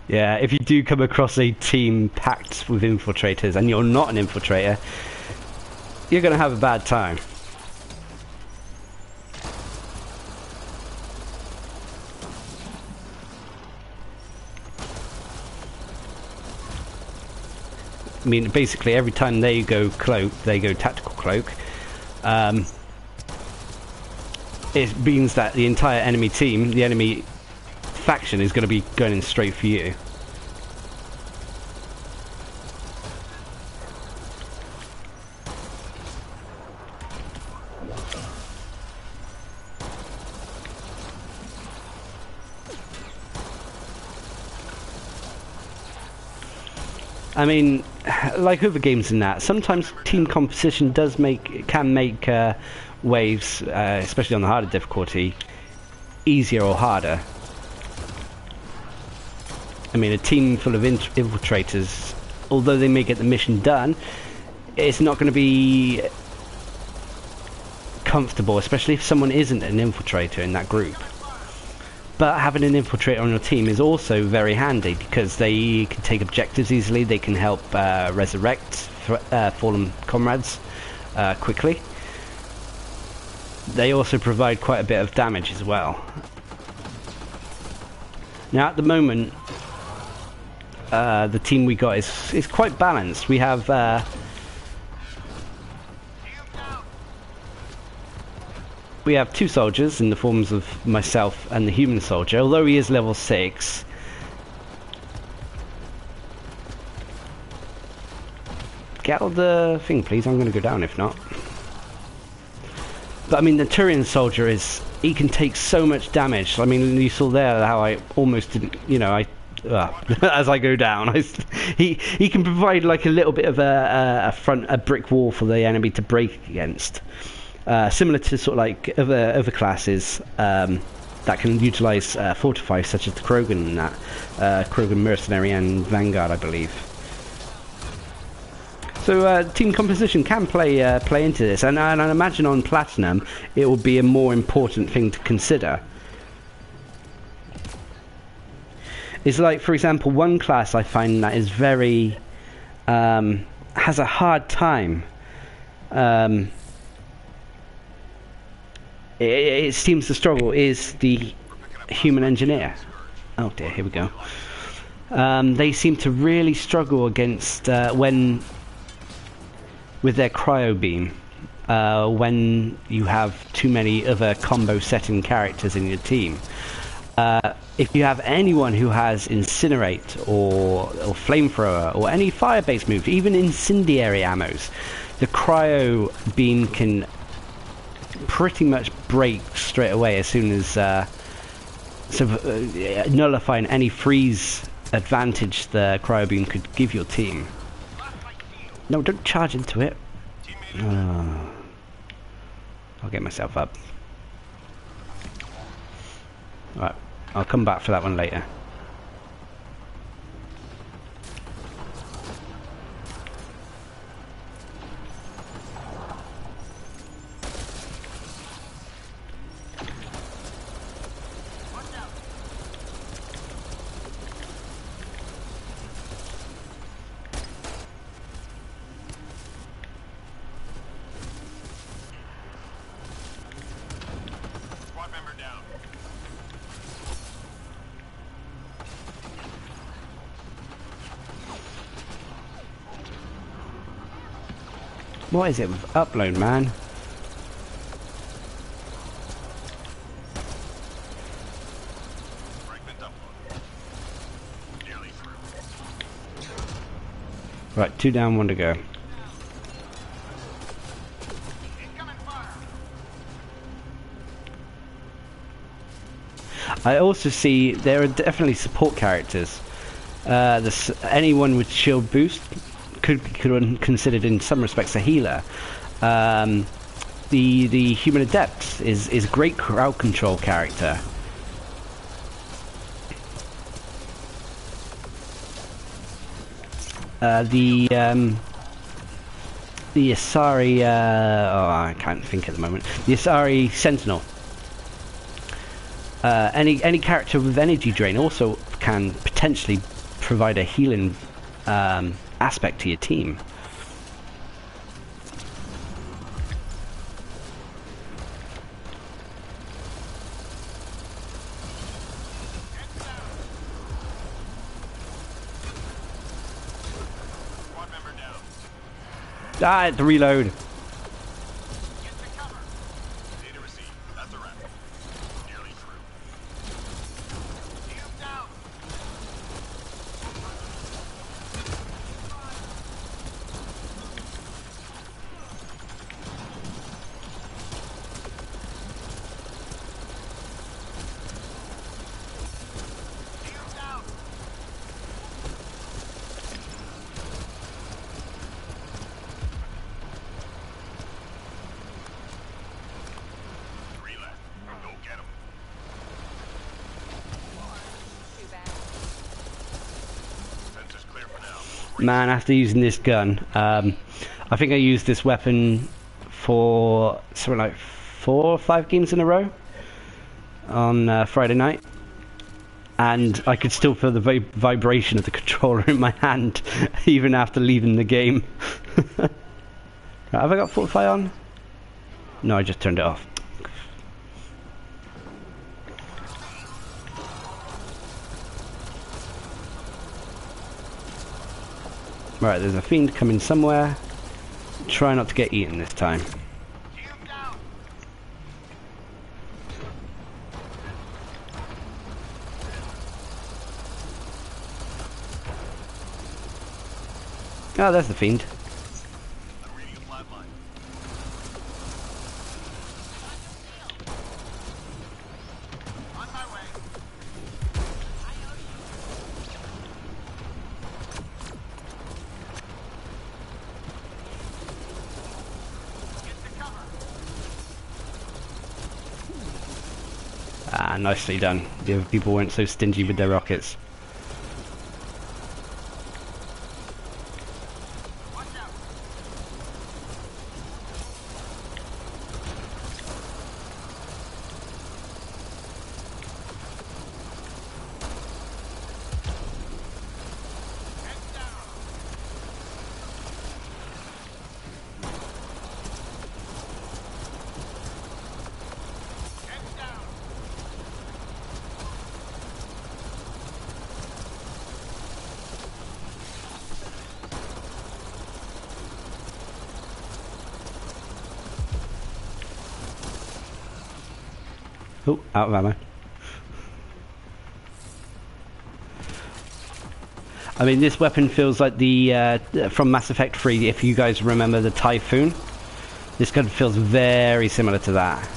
Yeah, if you do come across a team packed with infiltrators and you're not an infiltrator, you're going to have a bad time. I mean, basically every time they go cloak, they go tactical cloak. It means that the entire enemy team, the enemy faction, is going to be going in straight for you. I mean, like other games in that, sometimes team composition can make waves, especially on the harder difficulty, easier or harder. I mean, a team full of infiltrators, although they may get the mission done, it's not going to be comfortable, especially if someone isn't an infiltrator in that group. But having an infiltrator on your team is also very handy because they can take objectives easily, they can help resurrect fallen comrades quickly. They also provide quite a bit of damage as well. Now at the moment, the team we got is quite balanced. We have two soldiers in the forms of myself and the human soldier, although he is level 6. Get out the thing, please. I'm going to go down if not. But I mean, the Turian soldier he can take so much damage. I mean, you saw there how I almost didn't, as I go down, he can provide like a little bit of a brick wall for the enemy to break against. Similar to sort of like other classes that can utilize fortify, such as the Krogan and that Krogan Mercenary and Vanguard, I believe. So team composition can play into this, and I imagine on Platinum it will be a more important thing to consider. It's like, for example, one class I find that is very has a hard time. It seems to struggle is the human engineer. Oh dear, here we go. They seem to really struggle against with their cryo beam when you have too many other combo setting characters in your team. If you have anyone who has incinerate or flamethrower or any fire-based move, even incendiary ammos, the cryo beam can pretty much break straight away as soon as nullifying any freeze advantage the cryo beam could give your team. No, don't charge into it. I'll get myself up. Right, I'll come back for that one later. Squad member down. What is it with upload, man? Fragment upload. Nearly through. Right, 2 down, 1 to go. Incoming fire. I also see there are definitely support characters. Anyone with shield boost could be considered in some respects a healer. The human adept is a great crowd control character. The Asari, I can't think at the moment. The Asari Sentinel. Any character with energy drain also can potentially provide a healing aspect to your team. Squad member down. Ah, it's the reload. Get to cover. Data received. That's a wrap. Nearly through. Shield down. Shield down. Three left. Go get 'em. Too bad. Sensors clear for now. Man, after using this gun, I think I used this weapon for something like 4 or 5 games in a row on Friday night, and I could still feel the vibration of the controller in my hand even after leaving the game. Right, have I got Fortify on? No, I just turned it off. Right, there's a fiend coming somewhere. Try not to get eaten this time. Shield down. Oh, there's the fiend. I'm reading a flat line. On my way. Get to cover. Ah, nicely done. The other people weren't so stingy with their rockets. Watch out. Heads down. Heads down. Oh, out of ammo. I mean, this weapon feels like the from Mass Effect 3. If you guys remember the Typhoon, this gun feels very similar to that.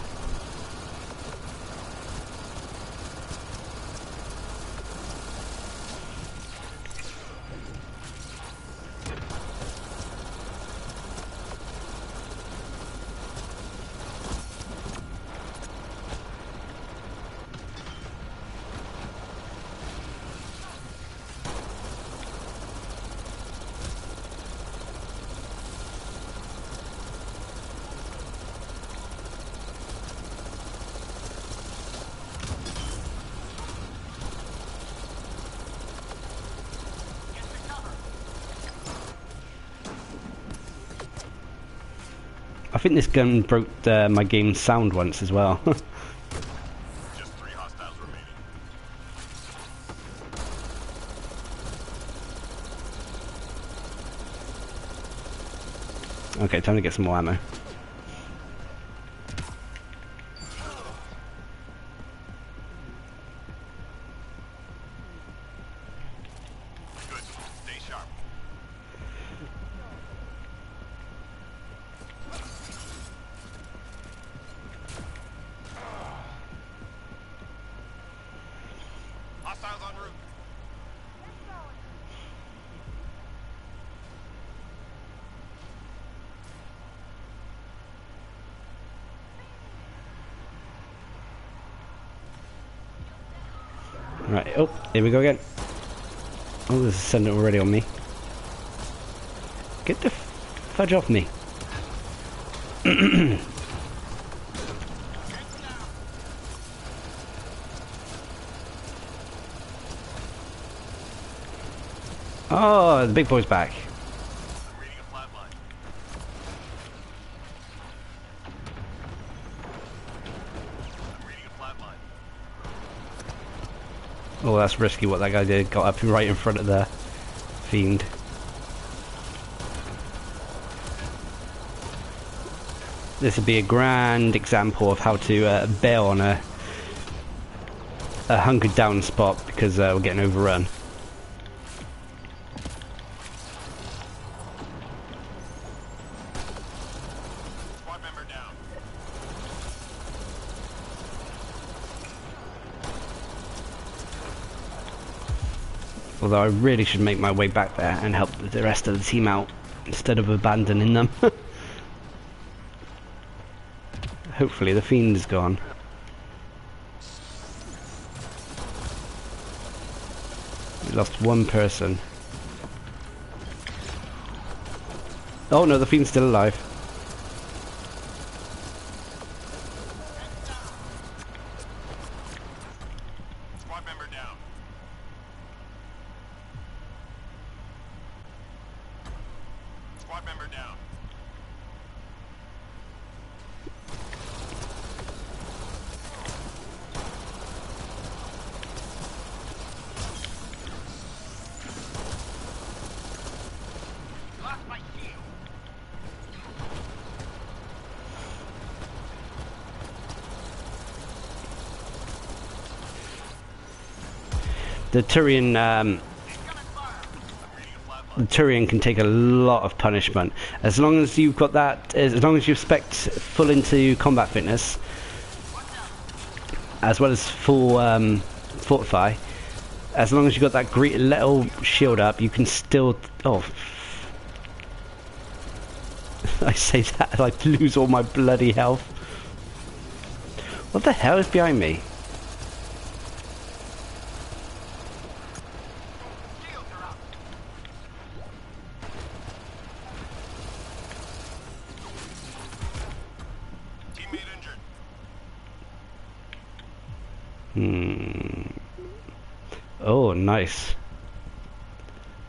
I think this gun broke my game's sound once as well. Just 3 hostiles remaining. Okay, time to get some more ammo. Good. Stay sharp. Hostiles en route. Right, oh, here we go again. Oh, there's a ascendant already on me. Get the fudge off me. Oh, the big boy's back. I'm reading a flat line. I'm reading a flat line. Oh, that's risky what that guy did. Got up right in front of the fiend. This would be a grand example of how to bail on a hunkered down spot because we're getting overrun. Squad member down. Although I really should make my way back there and help the rest of the team out instead of abandoning them. Hopefully the fiend is gone. We lost one person. Oh no, the fiend's still alive. Squad member down. Squad member down. Lost my shield. The Turian, Incoming fire. I'm reading a flat line. the Turian can take a lot of punishment as long as you've got that. As long as you spec full into combat fitness, as well as full fortify. As long as you've got that great little shield up, you can still. Oh, I say that I lose all my bloody health. What the hell is behind me? Shields are up. Teammate injured. Oh, nice.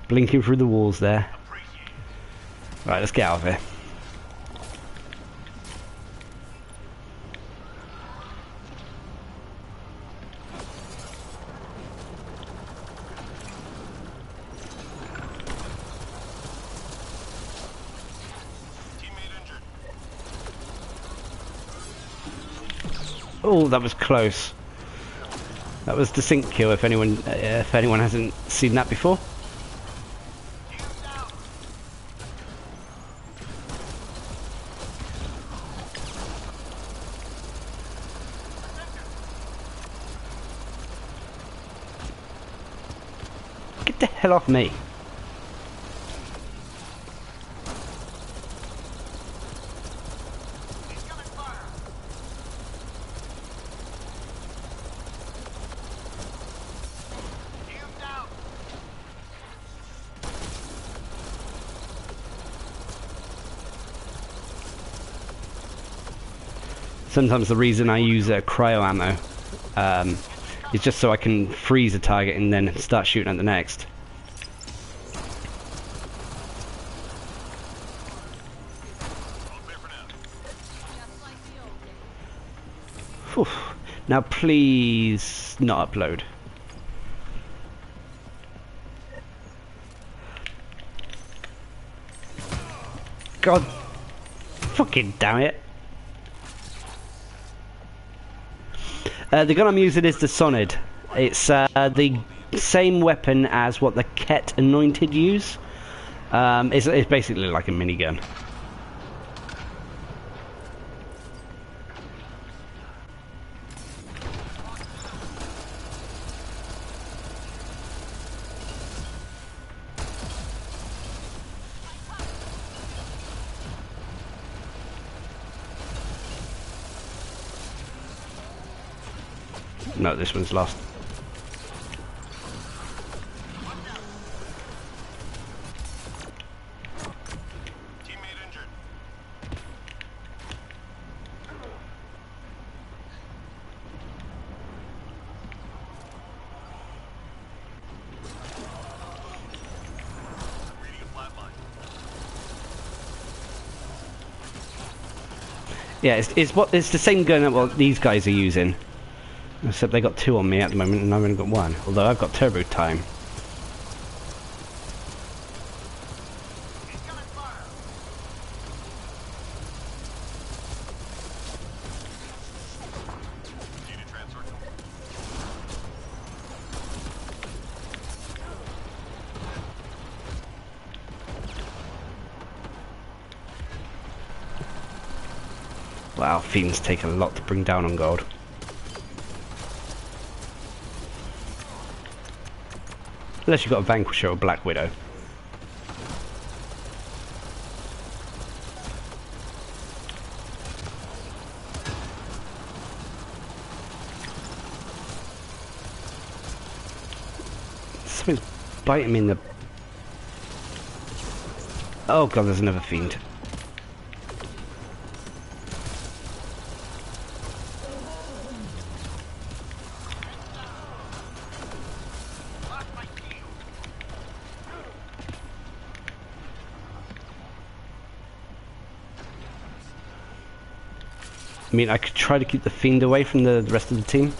Blinking through the walls there. Appreciate it. Right, let's get out of here. Teammate injured. Oh, that was close. That was the sync kill. If anyone hasn't seen that before. Shields down. Get the hell off me. Incoming fire. Shields down. Sometimes the reason I use cryo ammo is just so I can freeze a target and then start shooting at the next. All clear for now. Whew. Now please not upload. God fucking damn it. The gun I'm using is the Sonid. It's the same weapon as what the Ket Anointed use. It's basically like a minigun. No, this one's lost. Teammate injured. Reading a flat line. Yeah, it's the same gun that what these guys are using. Except they got two on me at the moment and I've only got one. Although I've got turbo time. Incoming fire. Unit transfer complete. Wow, Fiends take a lot to bring down on gold. Unless you've got a Vanquisher or Black Widow. Something's biting me in the... Oh god, there's another Fiend. I mean, I could try to keep the Fiend away from the rest of the team.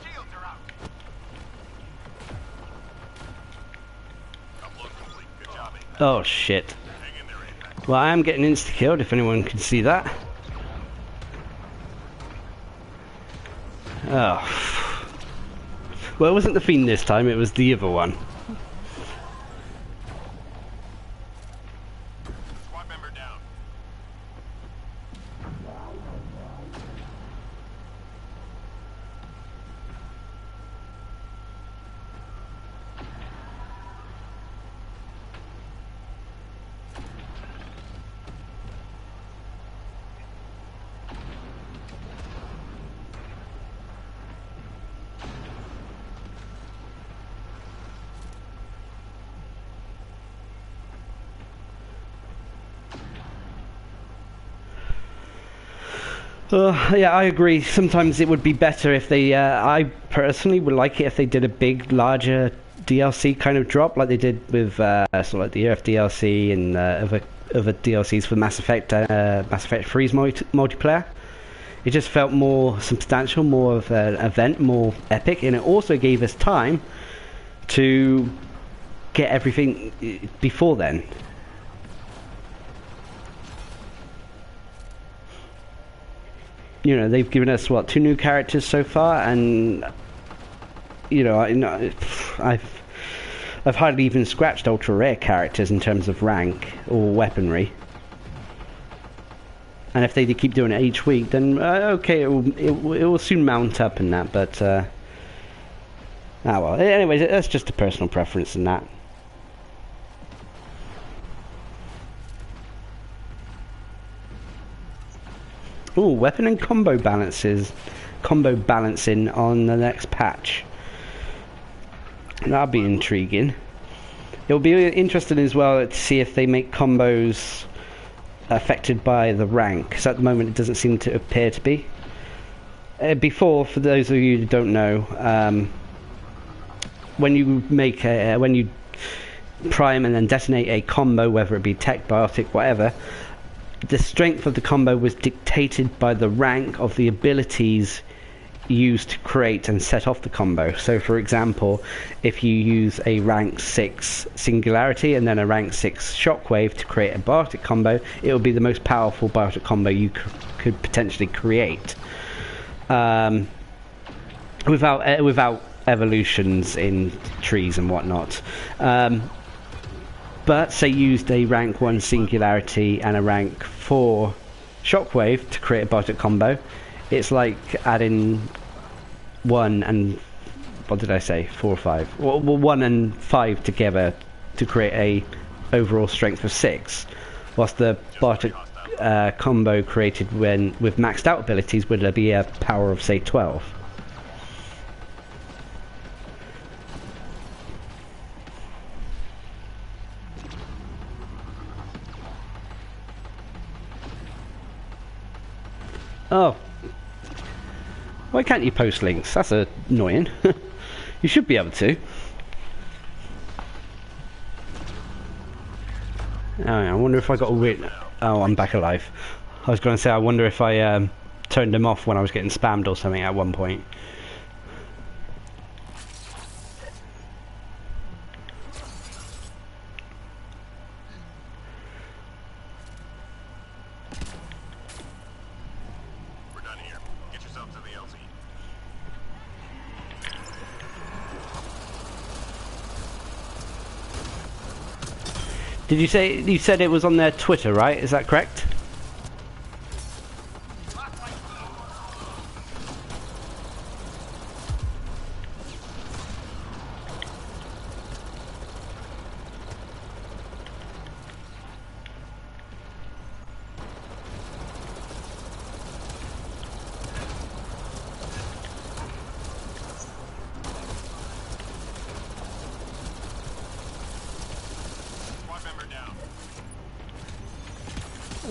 Shields are out. Upload complete. Good job, Apex. Oh shit. Hang in there, Apex. Well, I am getting insta-killed if anyone can see that. Oh. Well, it wasn't the Fiend this time, it was the other one. Squad member down. Yeah, I agree. Sometimes it would be better if they... I personally would like it if they did a big, larger DLC kind of drop, like they did with sort of like the Earth DLC and other DLCs for Mass Effect Freeze multiplayer. It just felt more substantial, more of an event, more epic, and it also gave us time to get everything before then. You know, they've given us what, 2 new characters so far, and you know, I've hardly even scratched ultra rare characters in terms of rank or weaponry. And if they keep doing it each week, then okay, it will soon mount up in that. But ah well. Anyways, that's just a personal preference in that. Ooh, weapon and combo balancing on the next patch. That'll be intriguing. It'll be interesting as well to see if they make combos affected by the rank, because at the moment it doesn't seem to appear to be. before, for those of you who don't know, when you make when you prime and then detonate a combo, whether it be tech, biotic, whatever, the strength of the combo was dictated by the rank of the abilities used to create and set off the combo. So for example, if you use a rank 6 singularity and then a rank 6 shockwave to create a biotic combo, it will be the most powerful biotic combo you could potentially create, without evolutions in trees and whatnot. But say you used a rank 1 singularity and a rank 4 shockwave to create a biotic combo, it's like adding 1 and, what did I say, 4 or 5? Well, 1 and 5 together to create a overall strength of 6. Whilst the biotic combo created with maxed out abilities would be a power of, say, 12. Oh. Why can't you post links? That's annoying. You should be able to. Oh, I wonder if I got a weird... Oh, I'm back alive. I was going to say, I wonder if I turned them off when I was getting spammed or something at one point. Did you say, you said it was on their Twitter, right? Is that correct?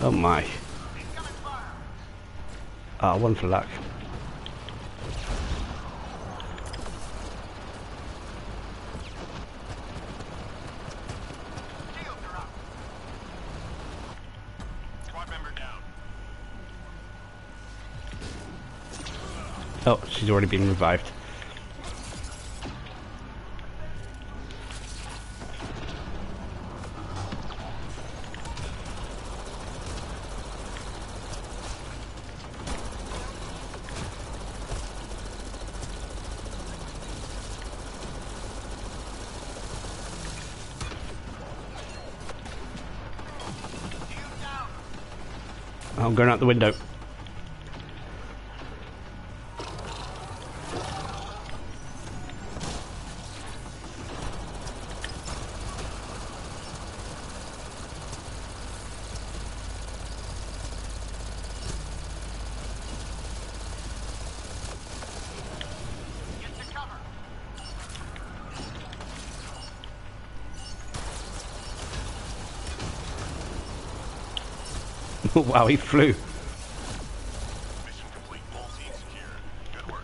Oh my. Ah, one for luck. Oh, she's already been revived. I'm going out the window. Wow, he flew. Mission complete. All teams secure. Good work.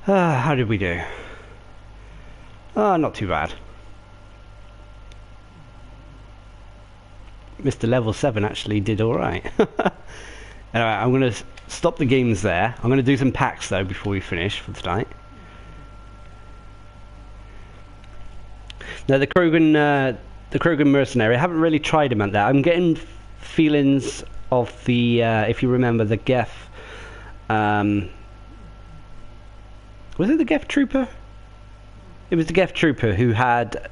How did we do? Not too bad. Mr. Level 7 actually did alright. Anyway, I'm going to stop the games there. I'm going to do some packs though before we finish for tonight. Now the Krogan mercenary, I haven't really tried him at that. I'm getting feelings of the, if you remember, the Geth. Was it the Geth Trooper? It was the Geth Trooper who had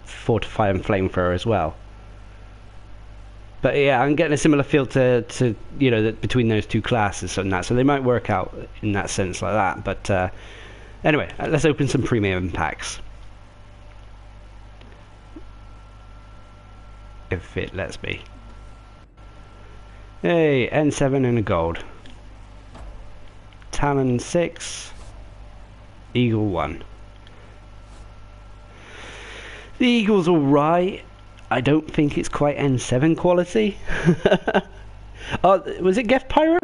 Fortify and Flamethrower as well. But yeah, I'm getting a similar feel to you know, between those two classes and that, so they might work out in that sense like that. But anyway, let's open some premium packs. If it lets me. Hey, N7 and a gold. Talon 6. Eagle 1. The Eagle's alright. I don't think it's quite N7 quality. Oh, was it Geth Pyro?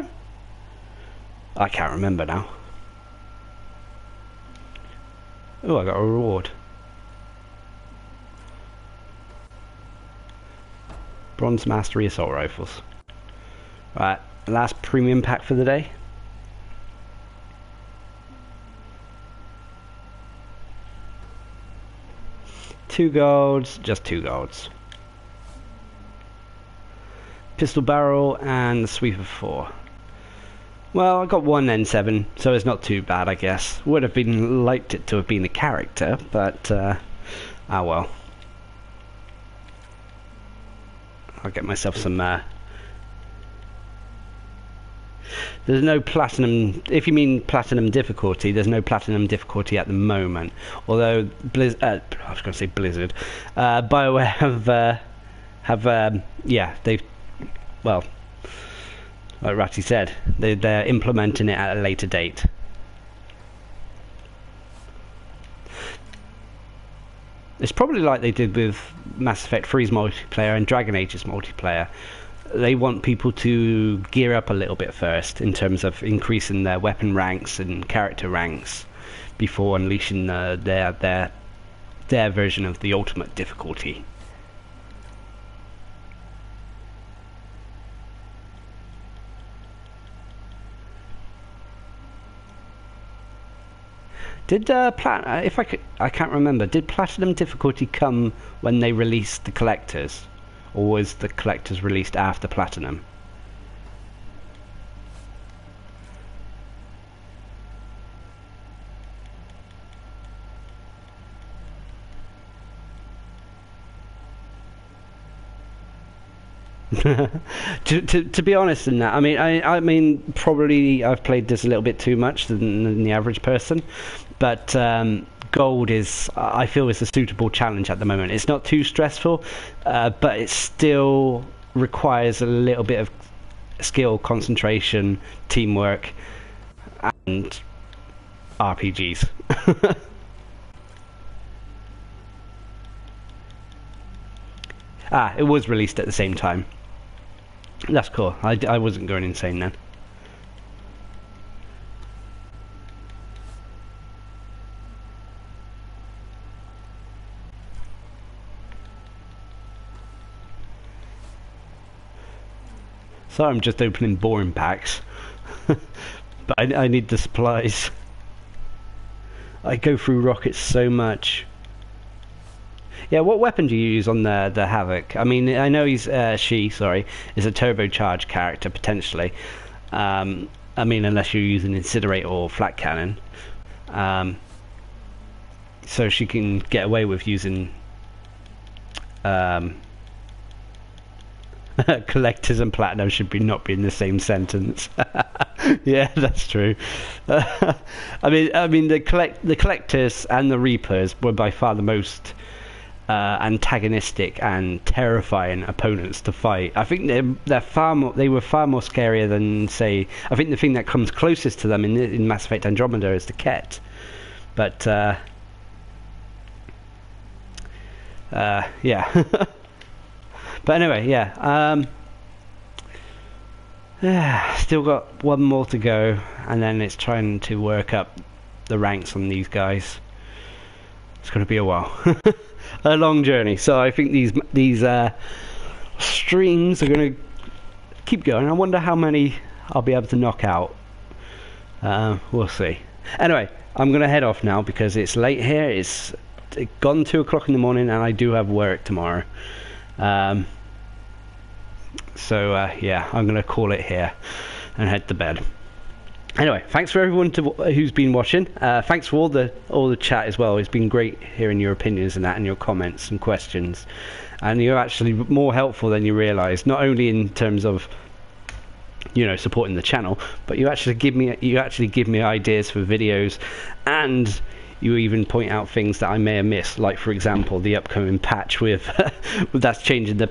I can't remember now. Oh, I got a reward. Bronze Mastery Assault Rifles. Right, last premium pack for the day. Two golds, just 2 golds. Pistol barrel and the sweep of 4. Well, I got one N7, so it's not too bad, I guess. Would have been liked it to have been a character, but ah well. I'll get myself some. There's no platinum. If you mean platinum difficulty, there's no platinum difficulty at the moment. Although I was going to say Blizzard, BioWare have yeah, they've, well, like Ratty said, they're implementing it at a later date. It's probably like they did with Mass Effect 3's multiplayer and Dragon Age's multiplayer. They want people to gear up a little bit first in terms of increasing their weapon ranks and character ranks before unleashing their version of the ultimate difficulty. Did I can't remember. Did platinum difficulty come when they released the collectors, or was the collectors released after platinum? to be honest in that, I mean probably I've played this a little bit too much than the average person, but gold is, I feel, is a suitable challenge at the moment. It's not too stressful, but it still requires a little bit of skill, concentration, teamwork, and RPGs. It was released at the same time. That's cool. I wasn't going insane then. So I'm just opening boring packs. But I need the supplies. I go through rockets so much. Yeah, what weapon do you use on the Havoc? I mean, I know she is a turbocharged character potentially. I mean, unless you're using Incinerator or Flat Cannon. So she can get away with using collectors and platinum should not be in the same sentence. Yeah, that's true. I mean the collectors and the Reapers were by far the most antagonistic and terrifying opponents to fight. I think they were far more scarier than, say, I think the thing that comes closest to them in Mass Effect Andromeda is the Ket. But yeah. But anyway, yeah. Still got one more to go, and then it's trying to work up the ranks on these guys. It's going to be a while. A long journey. So I think these streams are going to keep going. I wonder how many I'll be able to knock out. We'll see. Anyway, I'm going to head off now because it's late here. It's gone 2 o'clock in the morning and I do have work tomorrow. Yeah, I'm going to call it here and head to bed. Anyway, thanks for everyone who's been watching. Thanks for all the chat as well. It's been great hearing your opinions and that, and your comments and questions. And you're actually more helpful than you realise. Not only in terms of, you know, supporting the channel, but you actually give me ideas for videos, and you even point out things that I may have missed. Like, for example, the upcoming patch with that's changing the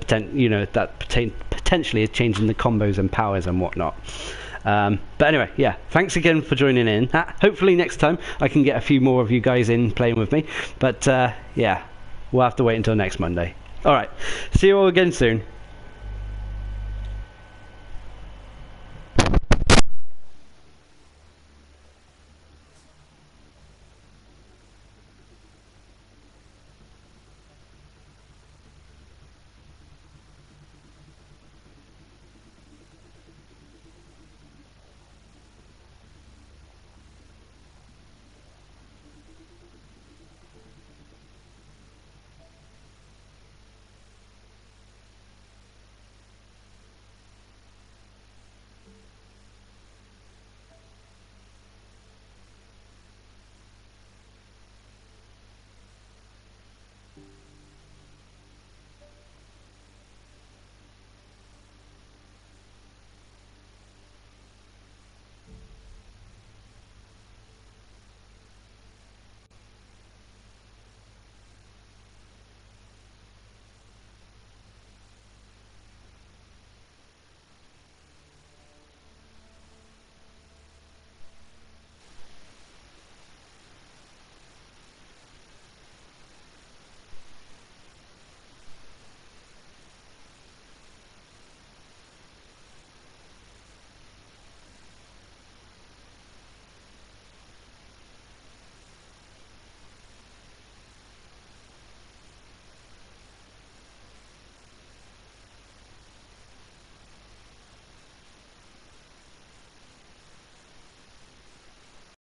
potentially is changing the combos and powers and whatnot. But anyway, yeah, thanks again for joining in. Hopefully next time I can get a few more of you guys in playing with me. But yeah, we'll have to wait until next Monday. Alright, see you all again soon.